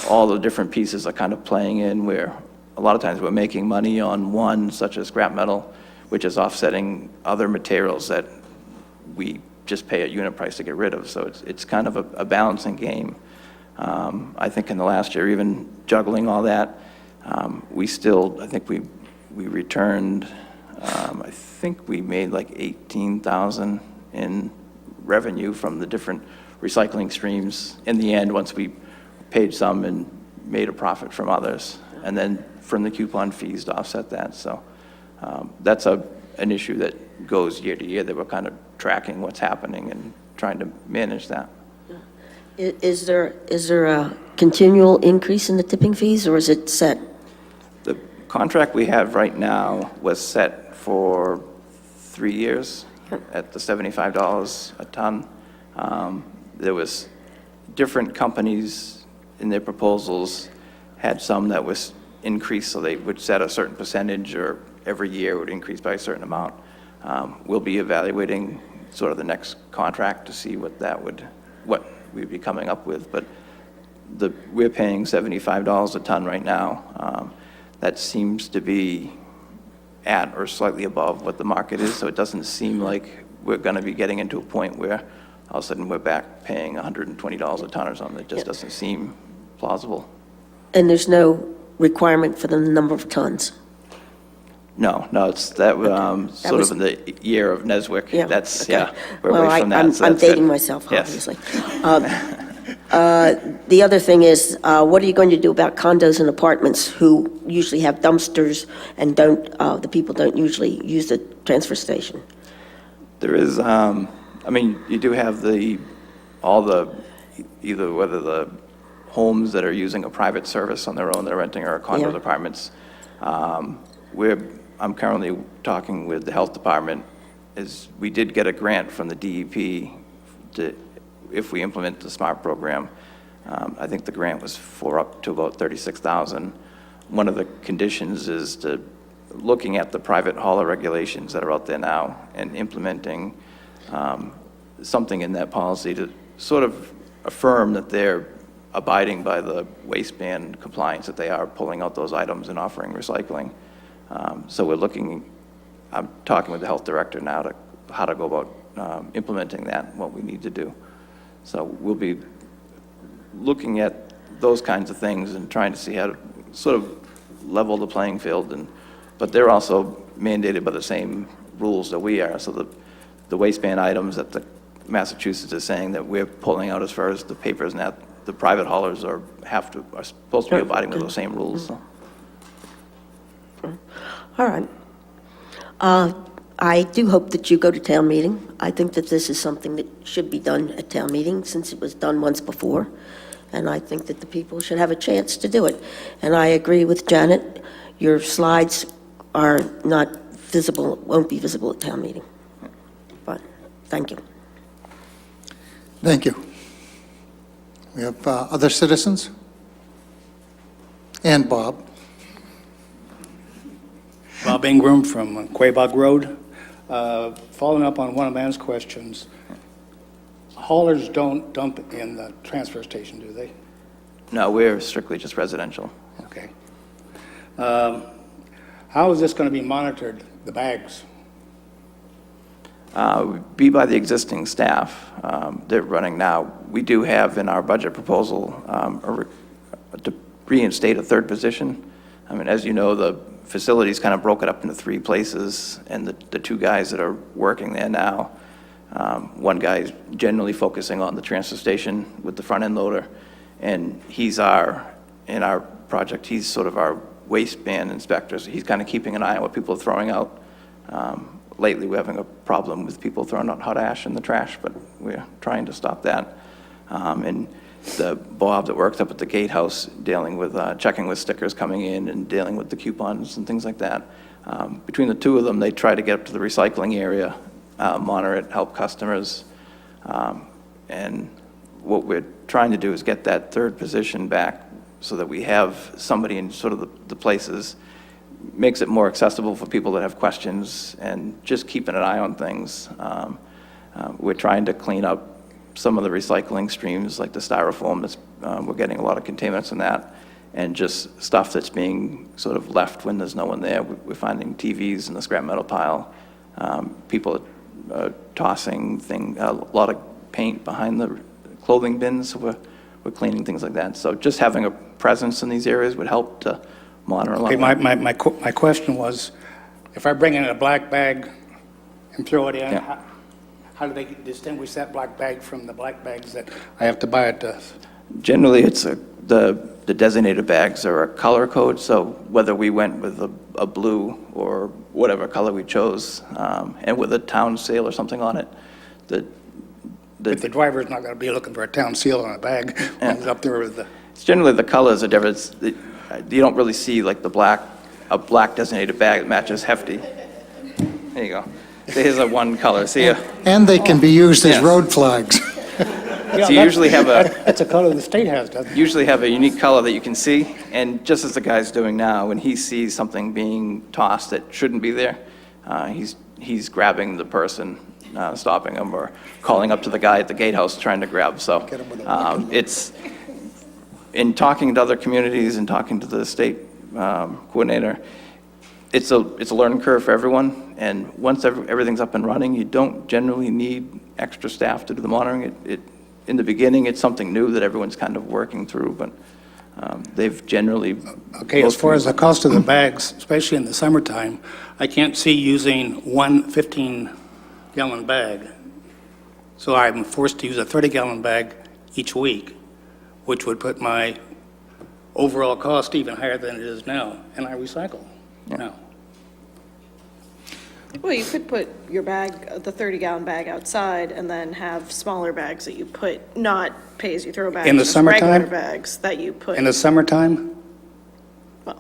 all the different pieces are kind of playing in where a lot of times we're making money on one, such as scrap metal, which is offsetting other materials that we just pay a unit price to get rid of. So it's kind of a balancing game. I think in the last year, even juggling all that, I think we returned, I think we made like 18,000 in revenue from the different recycling streams in the end, once we paid some and made a profit from others, and then from the coupon fees to offset that. So that's an issue that goes year to year, that we're kind of tracking what's happening and trying to manage that. Is there a continual increase in the tipping fees, or is it set? The contract we have right now was set for 3 years at the $75 a ton. There was different companies in their proposals had some that was increased, so they would set a certain percentage, or every year would increase by a certain amount. We'll be evaluating sort of the next contract to see what we'd be coming up with, but we're paying $75 a ton right now. That seems to be at or slightly above what the market is, so it doesn't seem like we're going to be getting into a point where all of a sudden we're back paying $120 a ton or something. It just doesn't seem plausible. And there's no requirement for the number of tons? No, it's that sort of in the year of Neswick. Yeah, That's, okay. yeah, we're Well, away from that. so I'm that's good. dating myself, Yes. obviously. The other thing is, what are you going to do about condos and apartments who usually have dumpsters and the people don't usually use the transfer station? There is, you do have either whether the homes that are using a private service on their own, they're renting, or condos, Yeah. apartments. I'm currently talking with the health department, we did get a grant from the DEP if we implement the SMART program. I think the grant was for up to about $36,000. One of the conditions is looking at the private hauler regulations that are out there now and implementing something in that policy to sort of affirm that they're abiding by the waste ban compliance, that they are pulling out those items and offering recycling. So I'm talking with the health director now to how to go about implementing that, what we need to do. So we'll be looking at those kinds of things and trying to see how to sort of level the playing field. But they're also mandated by the same rules that we are. So the waste ban items that the Massachusetts is saying that we're pulling out as far as the papers and that, the private haulers are supposed to be abiding with those same rules. So. All right. I do hope that you go to town meeting. I think that this is something that should be done at town meeting, since it was done once before, and I think that the people should have a chance to do it. And I agree with Janet, your slides are not visible, won't be visible at town meeting. But, thank you. Thank you. We have other citizens? And Bob. Bob Ingram from Quabog Road. Following up on one of Ann's questions, haulers don't dump in the transfer station, do they? No, we're strictly just residential. Okay. How is this going to be monitored, the bags? Be by the existing staff. They're running now. We do have in our budget proposal reinstate a third position. I mean, as you know, the facility's kind of broken up into 3 places, and the 2 guys that are working there now, one guy's generally focusing on the transfer station with the front-end loader, and in our project, he's sort of our waistband inspector, so he's kind of keeping an eye on what people are throwing out. Lately, we're having a problem with people throwing out hot ash in the trash, but we're trying to stop that. And the Bob that works up at the gatehouse dealing with, checking with stickers coming in and dealing with the coupons and things like that. Between the 2 of them, they try to get up to the recycling area, monitor it, help customers. And what we're trying to do is get that third position back so that we have somebody in sort of the places, makes it more accessible for people that have questions and just keeping an eye on things. We're trying to clean up some of the recycling streams, like the styrofoam, we're getting a lot of contaminants in that, and just stuff that's being sort of left when there's no one there. We're finding TVs in the scrap metal pile. People are tossing a lot of paint behind the clothing bins, so we're cleaning things like that. So just having a presence in these areas would help to monitor a lot. Okay, my question was, if I bring in a black bag and throw it in, Yeah. how do they distinguish that black bag from the black bags that I have to buy at the... Generally, it's the designated bags are a color code, so whether we went with a blue or whatever color we chose, and with a town seal or something on it, But the driver's not going to be looking for a town seal on a bag when he's up there with the... it's generally the colors are different. You don't really see like a black designated bag that matches hefty. There you go. Here's a one color. See ya. And they can be used as Yes. road flags. So you usually have That's a color the state has, doesn't it? usually have a unique color that you can see, and just as the guy's doing now, when he sees something being tossed that shouldn't be there, he's grabbing the person, stopping him, or calling up to the guy at the gatehouse trying to grab. So it's, in talking to other communities and talking to the state coordinator, it's a learning curve for everyone, and once everything's up and running, you don't generally need extra staff to do the monitoring. In the beginning, it's something new that everyone's kind of working through, but they've generally... Okay, as far as the cost of the bags, especially in the summertime, I can't see using one 15-gallon bag. So I'm forced to use a 30-gallon bag each week, which would put my overall cost even higher than it is now, and I recycle now. Well, you could put your bag, the 30-gallon bag outside, and then have smaller bags that you put, not pay-as-you-throw bags. In the just summertime? Regular bags that you put. In the summertime, Well,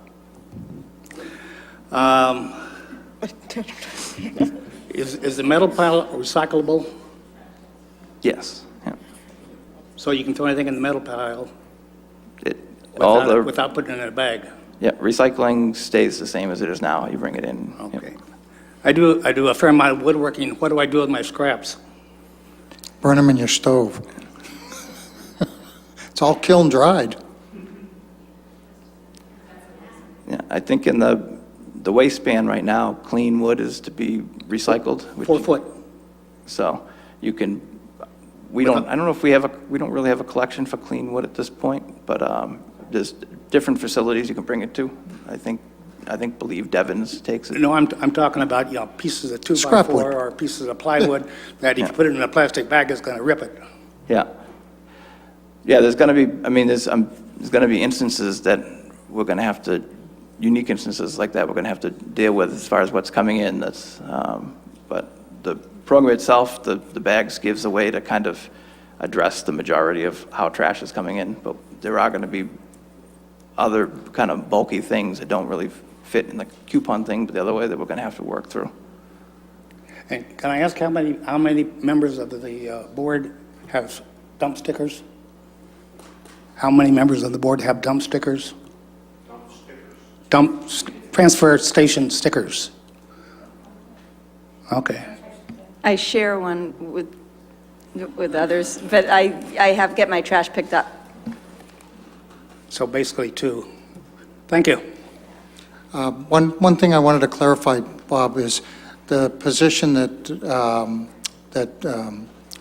is the metal pile recyclable? Yes. Yeah. So you can throw anything in the metal pile without putting it in a bag? Yeah, recycling stays the same as it is now. You bring it in. Yep. Okay. I do a fair amount of woodworking. What do I do with my scraps? Burn them in your stove. It's all kiln dried. Yeah, I think in the waistband right now, clean wood is to be recycled. 4 foot. So you can, I don't know if we don't really have a collection for clean wood at this point, but there's different facilities you can bring it to. I believe Devon's takes it. No, I'm talking about, pieces of 2x4 Scrap wood. or pieces of plywood that if you put it in a plastic bag, it's going to rip it. Yeah. Yeah, there's going to be, there's going to be instances that we're going to have to, unique instances like that we're going to have to deal with as far as what's coming in. But the program itself, the bags gives a way to kind of address the majority of how trash is coming in. But there are going to be other kind of bulky things that don't really fit in the coupon thing, but the other way that we're going to have to work through. And can I ask how many members of the board have dump stickers? How many members of the board have dump stickers? Transfer station stickers. Okay. I share one with others, but I get my trash picked up. So basically 2. Thank you. One thing I wanted to clarify, Bob, is the position that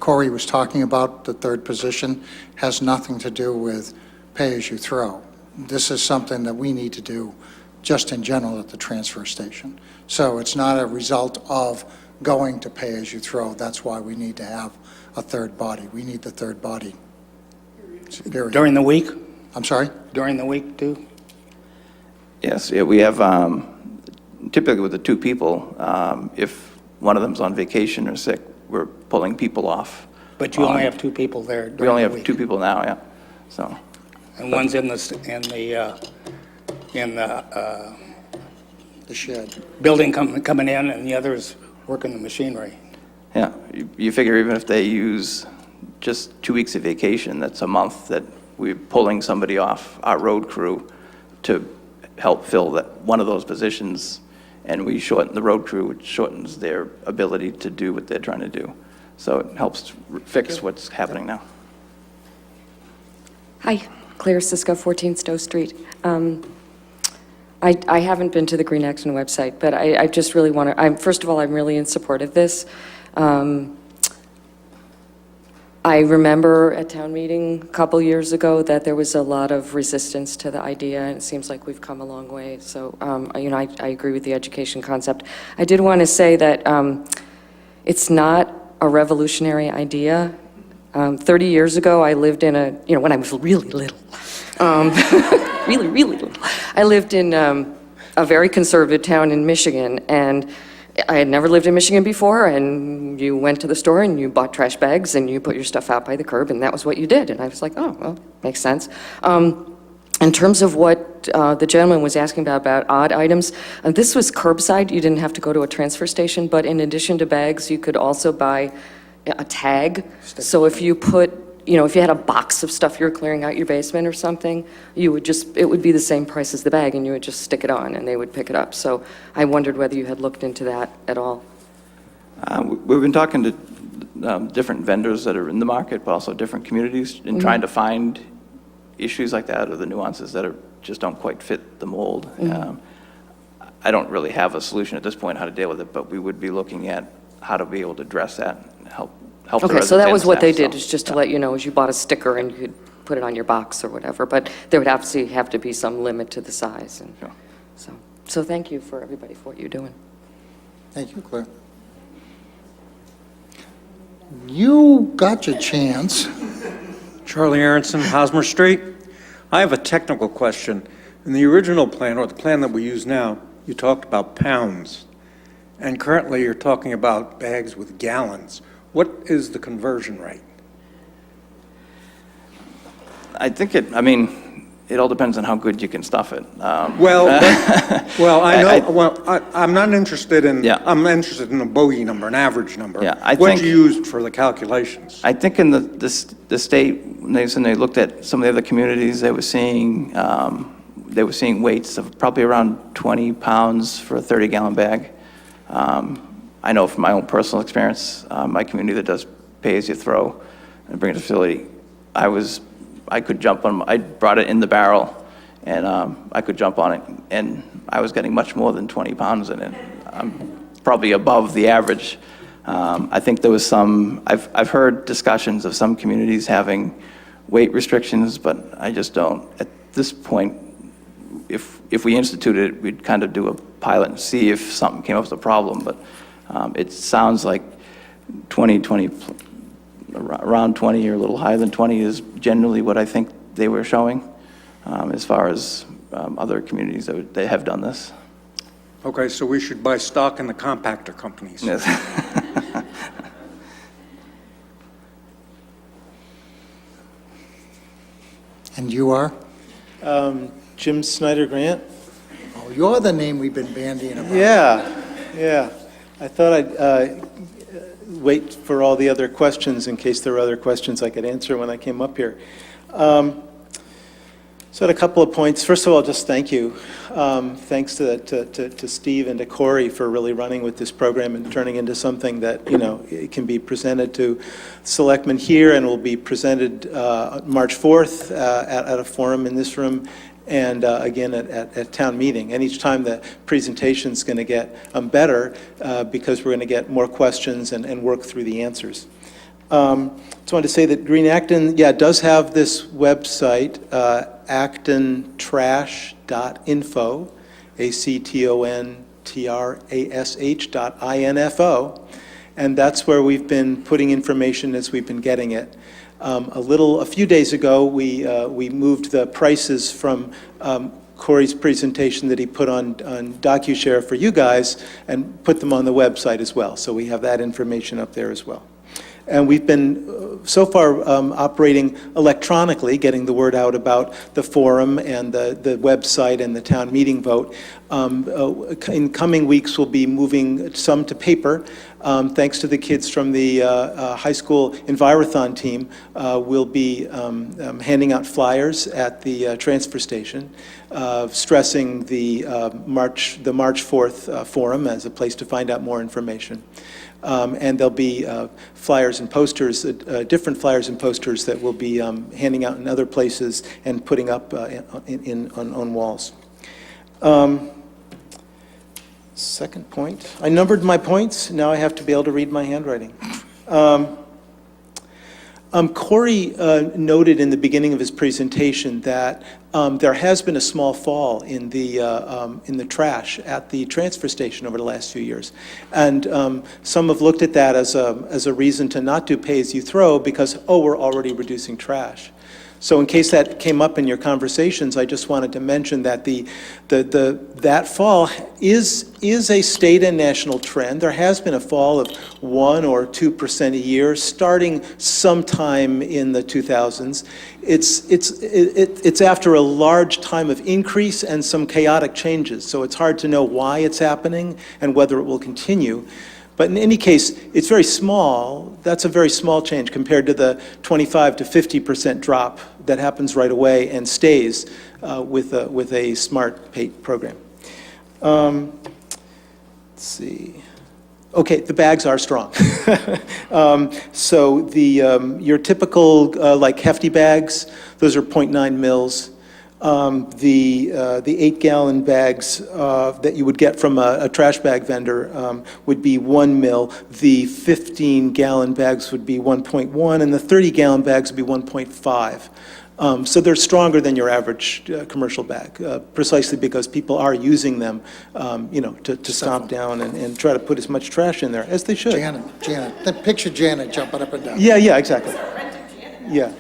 Corey was talking about, the third position, has nothing to do with pay-as-you-throw. this is something that we need to do just in general at the transfer station. So it's not a result of going to pay-as-you-throw. That's why we need to have a third body. We need the third body. Period. During the week? I'm sorry? During the week, too? Yes, yeah, we have, typically with the two people, if one of them's on vacation or sick, we're pulling people off. But you only have two people there during the week? We only have two people now, yeah, so. And one's in the The shed. building coming in, and the other's working the machinery. Yeah, you figure even if they use just 2 weeks of vacation, that's a month that we're pulling somebody off our road crew to help fill that, one of those positions, and we shorten the road crew, which shortens their ability to do what they're trying to do. So it helps fix what's happening now. Hi, Claire Sisko, 14 Stowe Street. I haven't been to the Green Acton website, but I just really want to, first of all, I'm really in support of this. I remember at town meeting a couple years ago that there was a lot of resistance to the idea, and it seems like we've come a long way. So, I agree with the education concept. I did want to say that it's not a revolutionary idea. 30 years ago, I lived in when I was really little, really, really little, I lived in a very conservative town in Michigan, and I had never lived in Michigan before, and you went to the store and you bought trash bags and you put your stuff out by the curb, and that was what you did. And I was like, oh, well, makes sense. In terms of what the gentleman was asking about odd items, this was curbside. You didn't have to go to a transfer station, but in addition to bags, you could also buy a tag. So if you put, if you had a box of stuff you're clearing out your basement or something, it would be the same price as the bag, and you would just stick it on and they would pick it up. So I wondered whether you had looked into that at all. We've been talking to different vendors that are in the market, but also different communities, and trying to find issues like that, or the nuances that just don't quite fit the mold. I don't really have a solution at this point how to deal with it, but we would be looking at how to be able to address that and help the Okay, so that was what they residents did, and is just to staff, let you know, is you bought a sticker and you could put it on your box or whatever, but there would obviously have to be some limit to the size. And Sure. so thank you for everybody for what you're doing. Thank you, Claire. You got your chance. Charlie Aronson, Hosmer Street. I have a technical question. In the original plan, or the plan that we use now, you talked about pounds, and currently you're talking about bags with gallons. What is the conversion rate? I think it all depends on how good you can stuff it. Well, I know. I'm not interested in. Yeah. I'm interested in a bogey number, an average number. Yeah, I What think- you used for the calculations? I think in the state, when they looked at some of the other communities, they were seeing weights of probably around 20 pounds for a 30-gallon bag. I know from my own personal experience, my community that does pay-as-you-throw and bring it to facility, I could jump on, I brought it in the barrel, and I could jump on it, and I was getting much more than 20 pounds in it. I'm probably above the average. I think there was I've heard discussions of some communities having weight restrictions, but I just don't. At this point, if we instituted it, we'd kind of do a pilot and see if something came up with a problem, but it sounds like 20, around 20 or a little higher than 20 is generally what I think they were showing as far as other communities that they have done this. Okay, so we should buy stock in the compactor companies. Yes. And you are? Jim Snyder Grant. Oh, you're the name we've been bandying about. Yeah. I thought I'd wait for all the other questions in case there were other questions I could answer when I came up here. So I had a couple of points. First of all, just thank you. Thanks to Steve and to Corey for really running with this program and turning into something that, it can be presented to selectmen here and will be presented March 4th at a forum in this room and again at town meeting. And each time the presentation's going to get better because we're going to get more questions and work through the answers. Just wanted to say that Green Acton, does have this website, actontrash.info, actontrash.info, and that's where we've been putting information as we've been getting it. A few days ago, we moved the prices from Corey's presentation that he put on DocuShare for you guys and put them on the website as well. So we have that information up there as well. And we've been, so far, operating electronically, getting the word out about the forum and the website and the town meeting vote. In coming weeks, we'll be moving some to paper. Thanks to the kids from the high school Envirothon team, we'll be handing out flyers at the transfer station, stressing the March 4th forum as a place to find out more information. And there'll be flyers and posters, different flyers and posters that we'll be handing out in other places and putting up on walls. Second point, I numbered my points. Now I have to be able to read my handwriting. Corey noted in the beginning of his presentation that there has been a small fall in the trash at the transfer station over the last few years, and some have looked at that as a reason to not do pay-as-you-throw because, oh, we're already reducing trash. So in case that came up in your conversations, I just wanted to mention that that fall is a state and national trend. There has been a fall of 1 or 2% a year, starting sometime in the 2000s. It's after a large time of increase and some chaotic changes, so it's hard to know why it's happening and whether it will continue. But in any case, it's very small. That's a very small change compared to the 25 to 50% drop that happens right away and stays with a smart pay program. Let's see. Okay, the bags are strong. So your typical like hefty bags, those are 0.9 mils. The 8-gallon bags that you would get from a trash bag vendor would be 1 mil. The 15-gallon bags would be 1.1, and the 30-gallon bags would be 1.5. So they're stronger than your average commercial bag, precisely because people are using them, to stomp down and try to put as much trash in there as they should. Janet, picture Janet jumping up and down. Yeah, exactly. Yeah.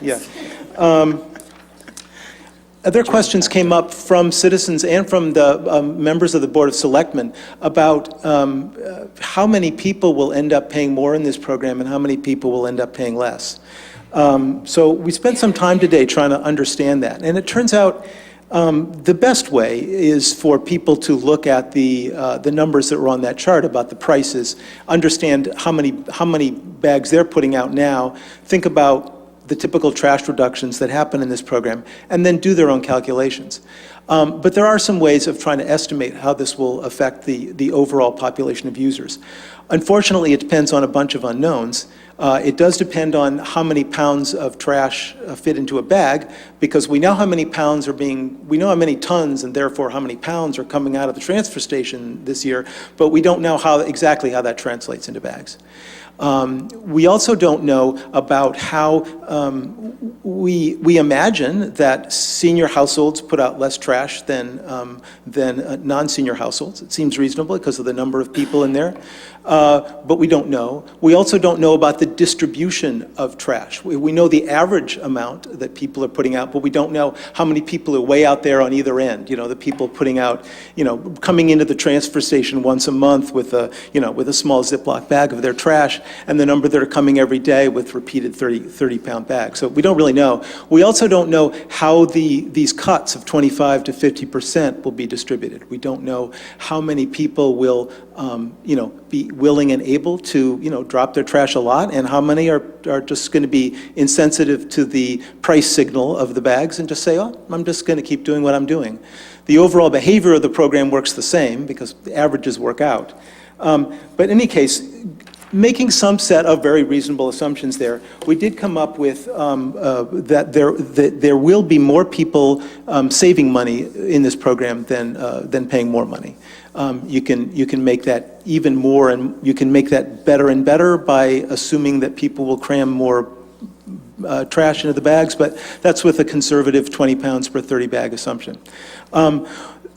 Other questions came up from citizens and from the members of the Board of Selectmen about how many people will end up paying more in this program and how many people will end up paying less. So we spent some time today trying to understand that, and it turns out the best way is for people to look at the numbers that were on that chart about the prices, understand how many bags they're putting out now, think about the typical trash reductions that happen in this program, and then do their own calculations. But there are some ways of trying to estimate how this will affect the overall population of users. Unfortunately, it depends on a bunch of unknowns. It does depend on how many pounds of trash fit into a bag, because we know how many tons and therefore how many pounds are coming out of the transfer station this year, but we don't know exactly how that translates into bags. We also don't know about how we imagine that senior households put out less trash than non-senior households. It seems reasonable because of the number of people in there, but we don't know. We also don't know about the distribution of trash. We know the average amount that people are putting out, but we don't know how many people are way out there on either end. The people putting out, coming into the transfer station once a month with a small Ziploc bag of their trash, and the number that are coming every day with repeated 30-pound bags. So we don't really know. We also don't know how these cuts of 25 to 50% will be distributed. We don't know how many people will, be willing and able to, drop their trash a lot, and how many are just going to be insensitive to the price signal of the bags and just say, oh, I'm just going to keep doing what I'm doing. The overall behavior of the program works the same because the averages work out. But in any case, making some set of very reasonable assumptions there, we did come up with that there will be more people saving money in this program than paying more money. You can make that even more, and you can make that better and better by assuming that people will cram more trash into the bags, but that's with a conservative 20 pounds per 30 bag assumption.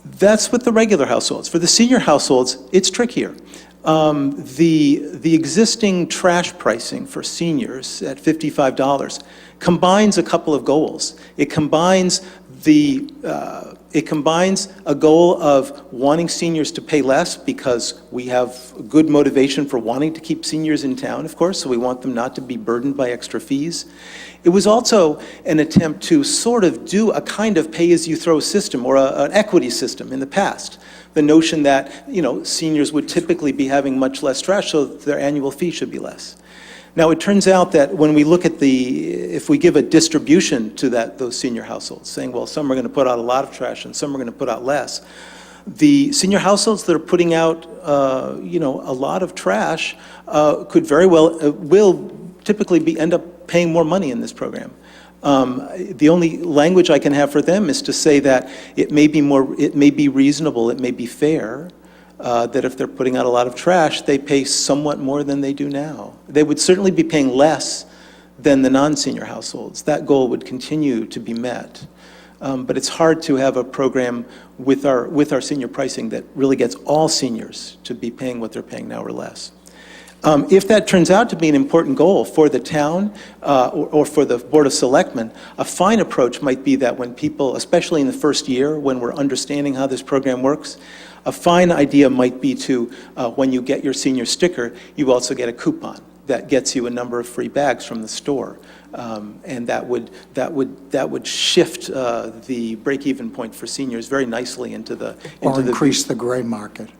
That's with the regular households. For the senior households, it's trickier. The existing trash pricing for seniors at $55 combines a couple of goals. It combines a goal of wanting seniors to pay less because we have good motivation for wanting to keep seniors in town, of course, so we want them not to be burdened by extra fees. It was also an attempt to sort of do a kind of pay-as-you-throw system or an equity system in the past. The notion that, seniors would typically be having much less trash, so their annual fee should be less. Now, it turns out that when we look at if we give a distribution to those senior households, saying, well, some are going to put out a lot of trash and some are going to put out less, the senior households that are putting out, a lot of trash could very well, will typically end up paying more money in this program. The only language I can have for them is to say that it may be reasonable, it may be fair, that if they're putting out a lot of trash, they pay somewhat more than they do now. They would certainly be paying less than the non-senior households. That goal would continue to be met. But it's hard to have a program with our senior pricing that really gets all seniors to be paying what they're paying now or less. If that turns out to be an important goal for the town or for the Board of Selectmen, a fine approach might be that when people, especially in the first year, when we're understanding how this program works, a fine idea might be to, when you get your senior sticker, you also get a coupon that gets you a number of free bags from the store. And that would shift the break-even point for seniors very nicely into the... Or increase the gray market.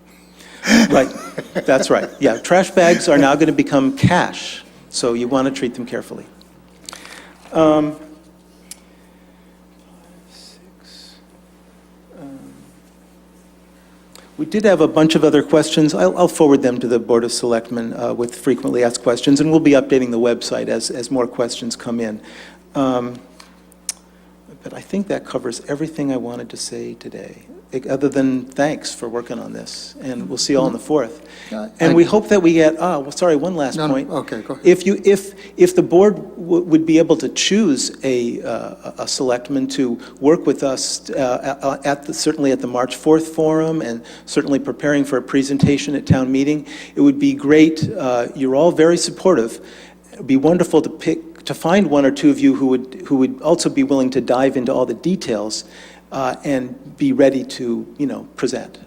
Right, that's right. Yeah, trash bags are now going to become cash, so you want to treat them carefully. We did have a bunch of other questions. I'll forward them to the Board of Selectmen with frequently asked questions, and we'll be updating the website as more questions come in. But I think that covers everything I wanted to say today, other than thanks for working on this, and we'll see you all on the 4th. And we hope that we get, one last point. Okay, go ahead. If the board would be able to choose a selectman to work with us certainly at the March 4th forum, and certainly preparing for a presentation at town meeting, it would be great. You're all very supportive. It would be wonderful to find one or two of you who would also be willing to dive into all the details and be ready to present.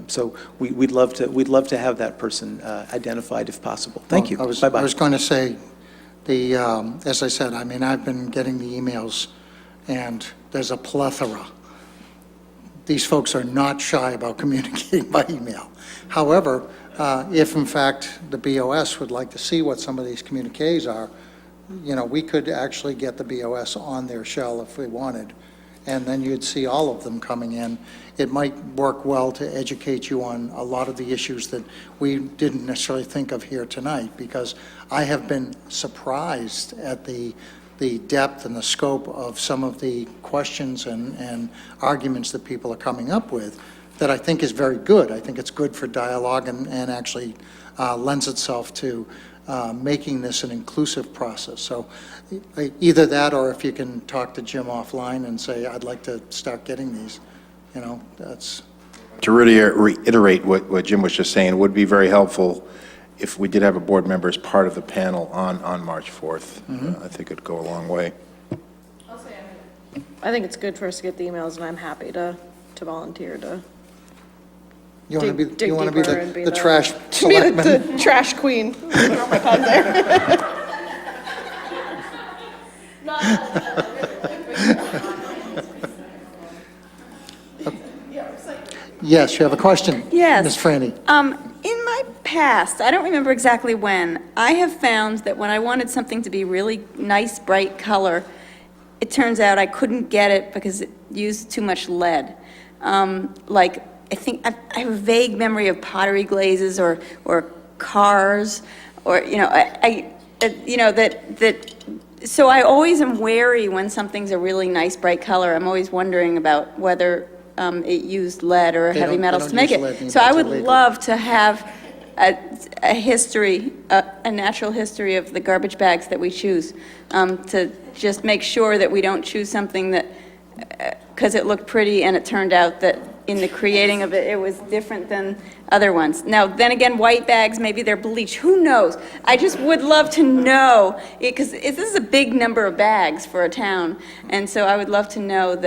So we'd love to have that person identified if possible. Thank you. Bye-bye. I was going to say, as I said, I've been getting the emails, and there's a plethora. These folks are not shy about communicating by email. However, if in fact the BOS would like to see what some of these communiques are, we could actually get the BOS on their shell if we wanted, and then you'd see all of them coming in. It might work well to educate you on a lot of the issues that we didn't necessarily think of here tonight, because I have been surprised at the depth and the scope of some of the questions and arguments that people are coming up with that I think is very good. I think it's good for dialogue and actually lends itself to making this an inclusive process. So either that, or if you can talk to Jim offline and say, I'd like to start getting these, that's... To reiterate what Jim was just saying, it would be very helpful if we did have a board member as part of the panel on March 4th. Mm-hmm. I think it'd go a long way. I think it's good for us to get the emails, and I'm happy to volunteer to You want to dig be deeper and the trash be selectman? the trash queen. Throw my pun there. Yes, you have a question? Yes. Ms. Franny. In my past, I don't remember exactly when, I have found that when I wanted something to be really nice, bright color, it turns out I couldn't get it because it used too much lead. I think I have a vague memory of pottery glazes or cars, or so I always am wary when something's a really nice bright color. I'm always wondering about whether it used lead or heavy metals to make it. So I would love to have a history, a natural history of the garbage bags that we choose, to just make sure that we don't choose something that, because it looked pretty and it turned out that in the creating of it, it was different than other ones. Now, then again, white bags, maybe they're bleached, who knows? I just would love to know, because this is a big number of bags for a town, and so I would love to know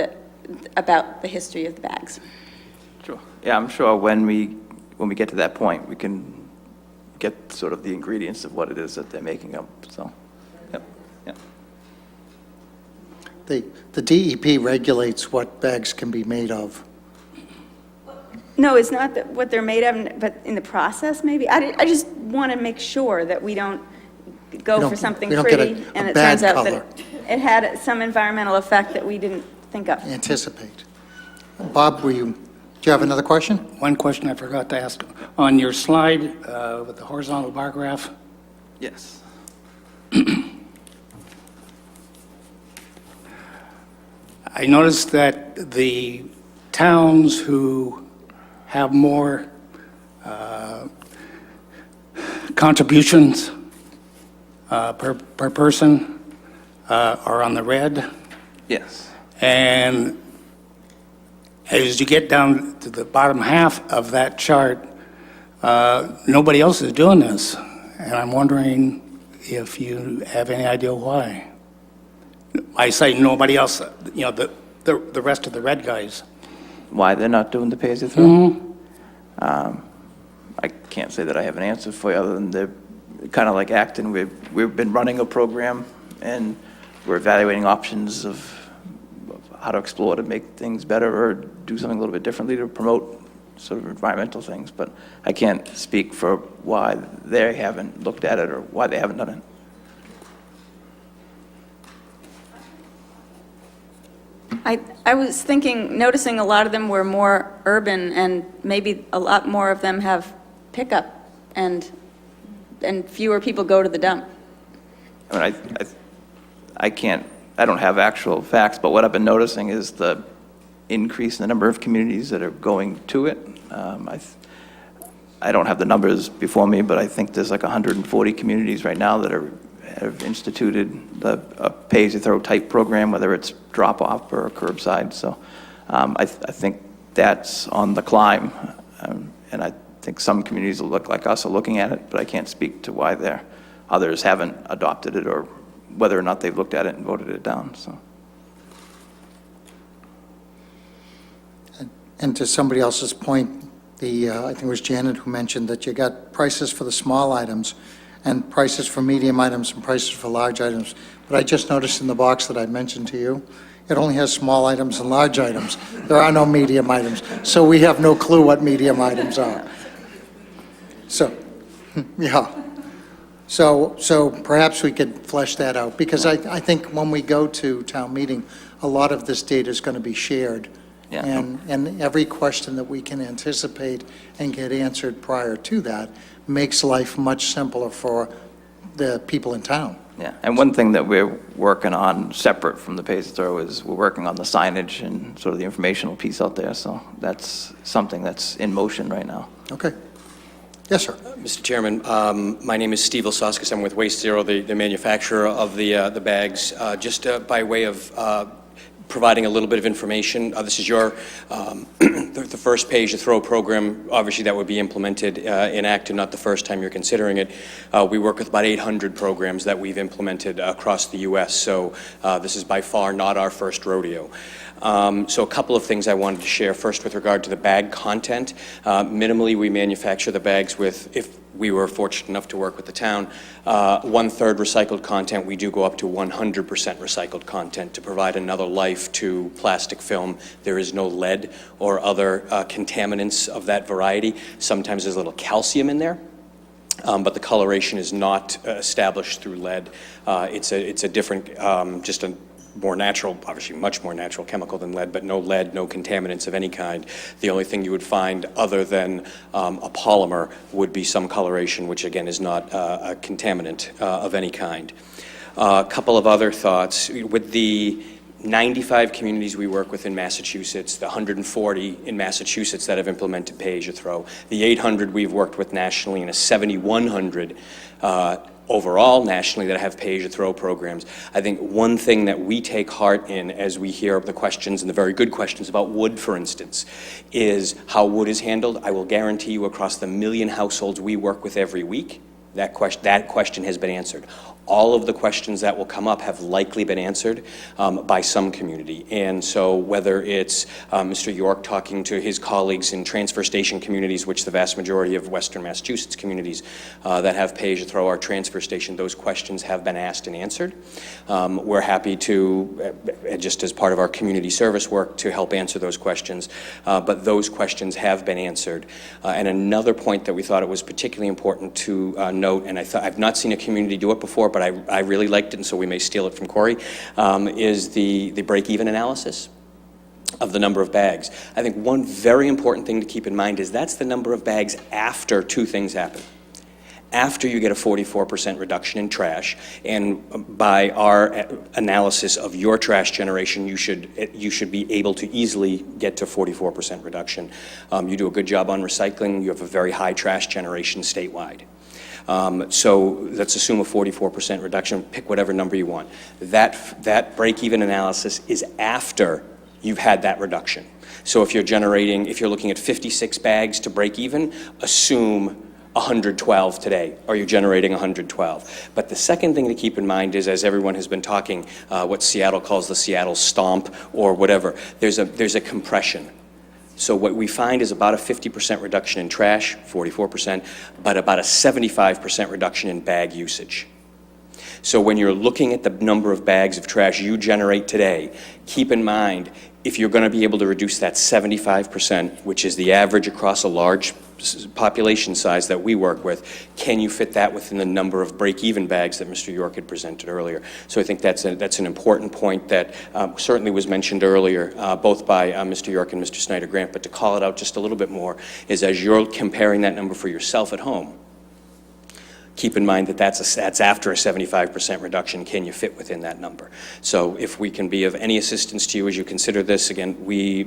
about the history of the bags. Sure. Yeah, I'm sure when we get to that point, we can get sort of the ingredients of what it is that they're making up, so, yep, yep. The DEP regulates what bags can be made of. No, it's not what they're made of, but in the process, maybe? I just want to make sure that we don't go for something we don't get pretty, a and it bad turns out color. that it had some environmental effect that we didn't think of. Anticipate. Bob, do you have another question? One question I forgot to ask. On your slide with the horizontal bar graph, Yes. I noticed that the towns who have more contributions per person are on the red. Yes. And as you get down to the bottom half of that chart, nobody else is doing this. And I'm wondering if you have any idea why. I say nobody else, the rest of the red guys. Why they're not doing the pay-as-you-throw? I can't say that I have an answer for you, other than they're kind of like Acton. We've been running a program, and we're evaluating options of how to explore to make things better or do something a little bit differently to promote sort of environmental things. But I can't speak for why they haven't looked at it or why they haven't done it. I was noticing a lot of them were more urban, and maybe a lot more of them have pickup, and fewer people go to the dump. I mean, I don't have actual facts, but what I've been noticing is the increase in the number of communities that are going to it. I don't have the numbers before me, but I think there's like 140 communities right now that have instituted a pay-as-you-throw type program, whether it's drop-off or curbside. So I think that's on the climb, and I think some communities that look like us are looking at it, but I can't speak to why others haven't adopted it or whether or not they've looked at it and voted it down. So. And to somebody else's point, I think it was Janet who mentioned that you got prices for the small items and prices for medium items and prices for large items. But I just noticed in the box that I mentioned to you, it only has small items and large items. There are no medium items. So we have no clue what medium items are. So, yeah. So perhaps we could flesh that out, because I think when we go to town meeting, a lot of this data is going to be shared. Yeah. And every question that we can anticipate and get answered prior to that makes life much simpler for the people in town. Yeah, and one thing that we're working on separate from the pay-as-you-throw is we're working on the signage and sort of the informational piece out there. So that's something that's in motion right now. Okay. Yes, sir. Mr. Chairman, my name is Steve Ilsauskas. I'm with Waste Zero, the manufacturer of the bags. Just by way of providing a little bit of information, this is your the first pay-as-you-throw program. Obviously, that would be implemented in Acton, not the first time you're considering it. We work with about 800 programs that we've implemented across the U.S., so this is by far not our first rodeo. So a couple of things I wanted to share. First, with regard to the bag content, minimally we manufacture the bags with, if we were fortunate enough to work with the town, 1/3 recycled content. We do go up to 100% recycled content to provide another life to plastic film. There is no lead or other contaminants of that variety. Sometimes there's a little calcium in there. But the coloration is not established through lead. It's a different, just a more natural, obviously much more natural chemical than lead, but no lead, no contaminants of any kind. The only thing you would find other than a polymer would be some coloration, which again is not a contaminant of any kind. A couple of other thoughts. With the 95 communities we work with in Massachusetts, the 140 in Massachusetts that have implemented pay-as-you-throw, the 800 we've worked with nationally, and a 7,100 overall nationally that have pay-as-you-throw programs. I think one thing that we take heart in as we hear the questions, and the very good questions about wood, for instance, is how wood is handled. I will guarantee you across the 1 million households we work with every week, that question has been answered. All of the questions that will come up have likely been answered by some community. And so whether it's Mr. York talking to his colleagues in transfer station communities, which the vast majority of Western Massachusetts communities that have pay-as-you-throw our transfer station, those questions have been asked and answered. We're happy to, just as part of our community service work, to help answer those questions. But those questions have been answered. And another point that we thought it was particularly important to note, and I've not seen a community do it before, but I really liked it, and so we may steal it from Corey, is the break-even analysis of the number of bags. I think one very important thing to keep in mind is that's the number of bags after two things happen. After you get a 44% reduction in trash, and by our analysis of your trash generation, you should be able to easily get to 44% reduction. You do a good job on recycling. You have a very high trash generation statewide. So let's assume a 44% reduction, pick whatever number you want. That break-even analysis is after you've had that reduction. So if you're looking at 56 bags to break even, assume 112 today, or you're generating 112. But the second thing to keep in mind is, as everyone has been talking, what Seattle calls the Seattle stomp or whatever, there's a compression. So what we find is about a 50% reduction in trash, 44%, but about a 75% reduction in bag usage. So when you're looking at the number of bags of trash you generate today, keep in mind, if you're going to be able to reduce that 75%, which is the average across a large population size that we work with, can you fit that within the number of break-even bags that Mr. York had presented earlier? So I think that's an important point that certainly was mentioned earlier, both by Mr. York and Mr. Snyder-Grant, but to call it out just a little bit more is as you're comparing that number for yourself at home, keep in mind that that's after a 75% reduction. Can you fit within that number? So if we can be of any assistance to you as you consider this, again, we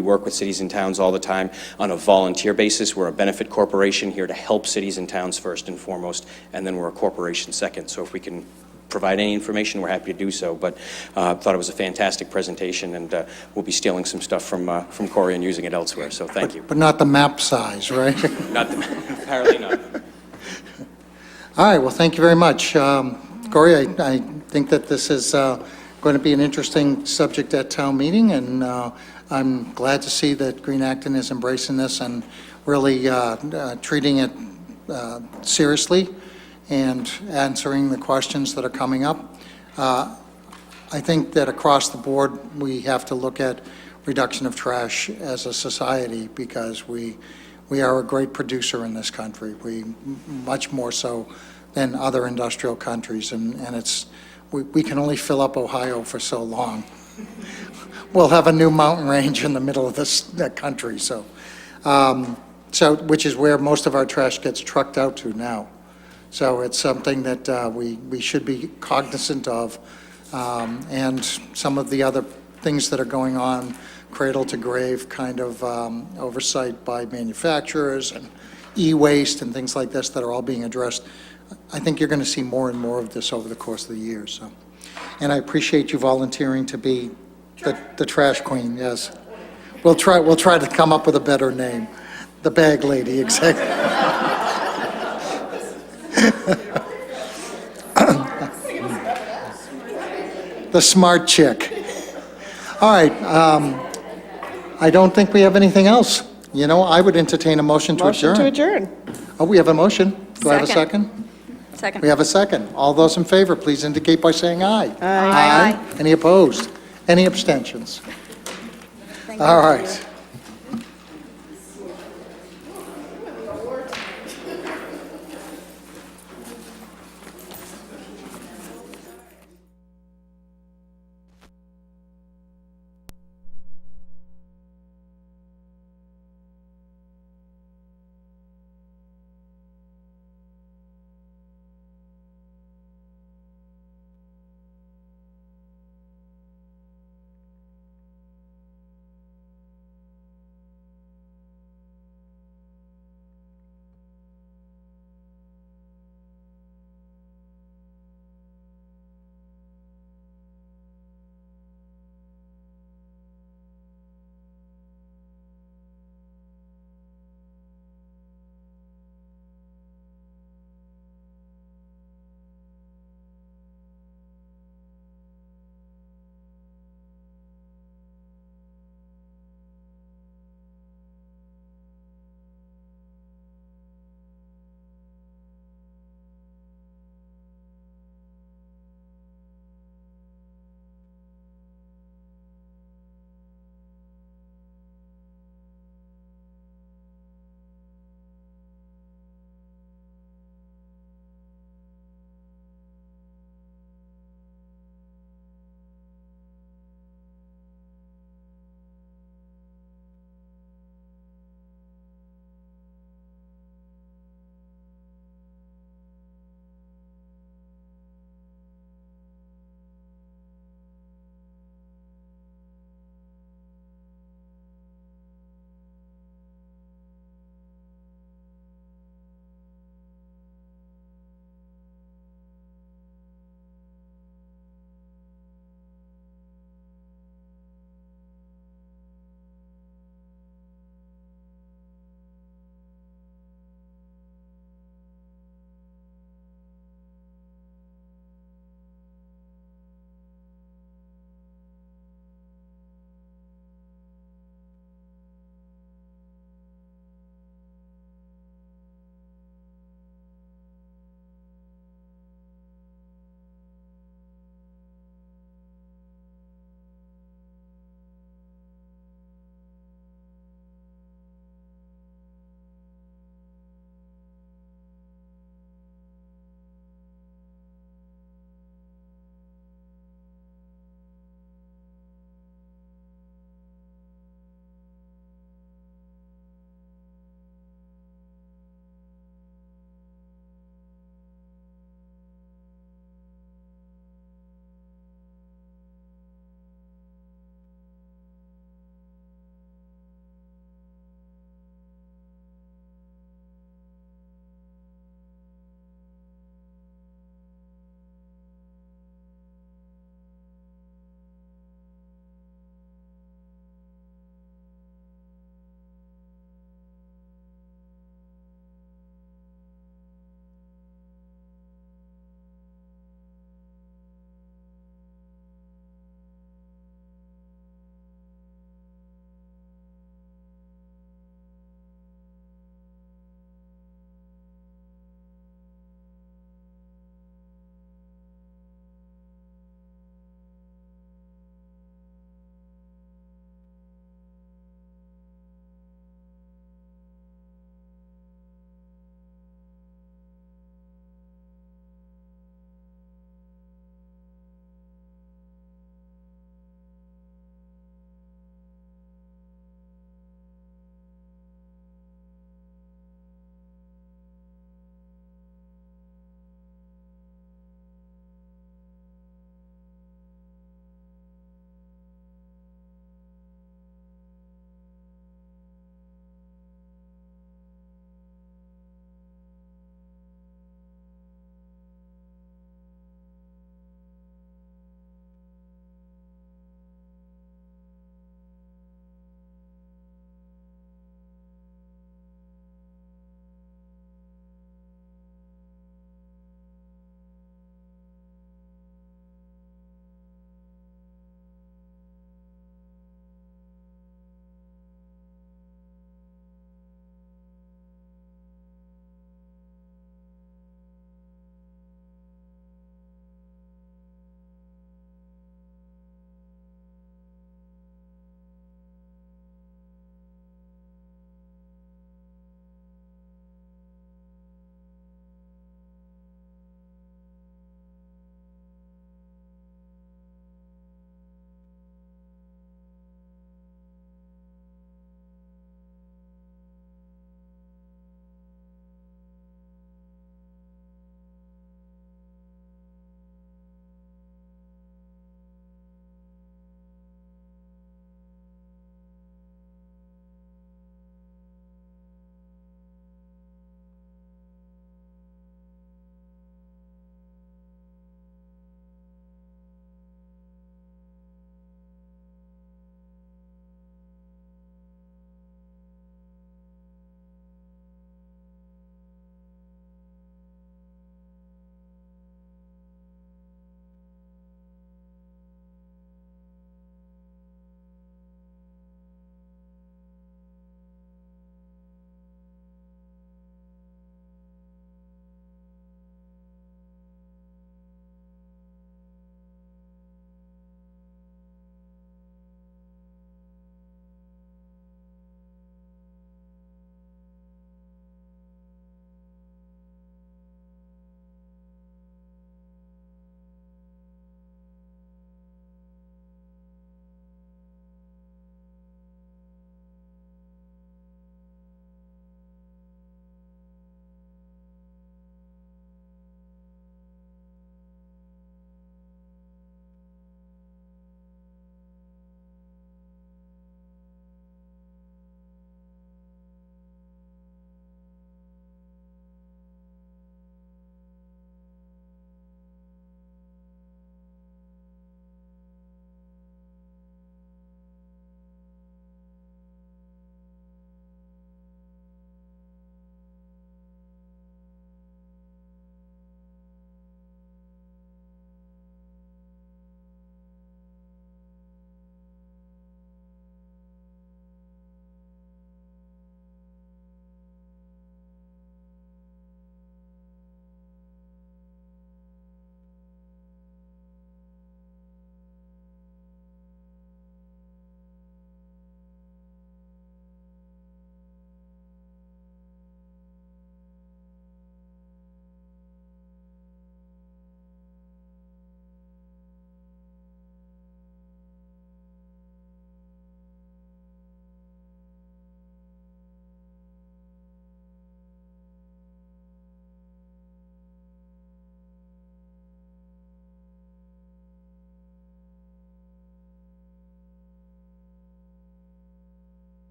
work with cities and towns all the time on a volunteer basis. We're a benefit corporation here to help cities and towns first and foremost, and then we're a corporation second. So if we can provide any information, we're happy to do so. But thought it was a fantastic presentation, and we'll be stealing some stuff from Corey and using it elsewhere. So thank you. But not the map size, right? Apparently not. All right, well, thank you very much. Corey, I think that this is going to be an interesting subject at town meeting, and I'm glad to see that Green Acton is embracing this and really treating it seriously and answering the questions that are coming up. I think that across the board, we have to look at reduction of trash as a society because we are a great producer in this country. We much more so than other industrial countries, and we can only fill up Ohio for so long. We'll have a new mountain range in the middle of that country, so which is where most of our trash gets trucked out to now. So it's something that we should be cognizant of, and some of the other things that are going on, cradle to grave kind of oversight by manufacturers and e-waste and things like this that are all being addressed. I think you're going to see more and more of this over the course of the years. So. And I appreciate you volunteering to be the trash queen, yes. We'll try to come up with a better name. The bag lady, exactly. The smart chick. All right. I don't think we have anything else. You know, I would entertain a motion to adjourn. Motion to adjourn. Oh, we have a motion. Do I have a second? Second. We have a second. All those in favor, please indicate by saying aye. Aye. Any opposed? Any abstentions? All right.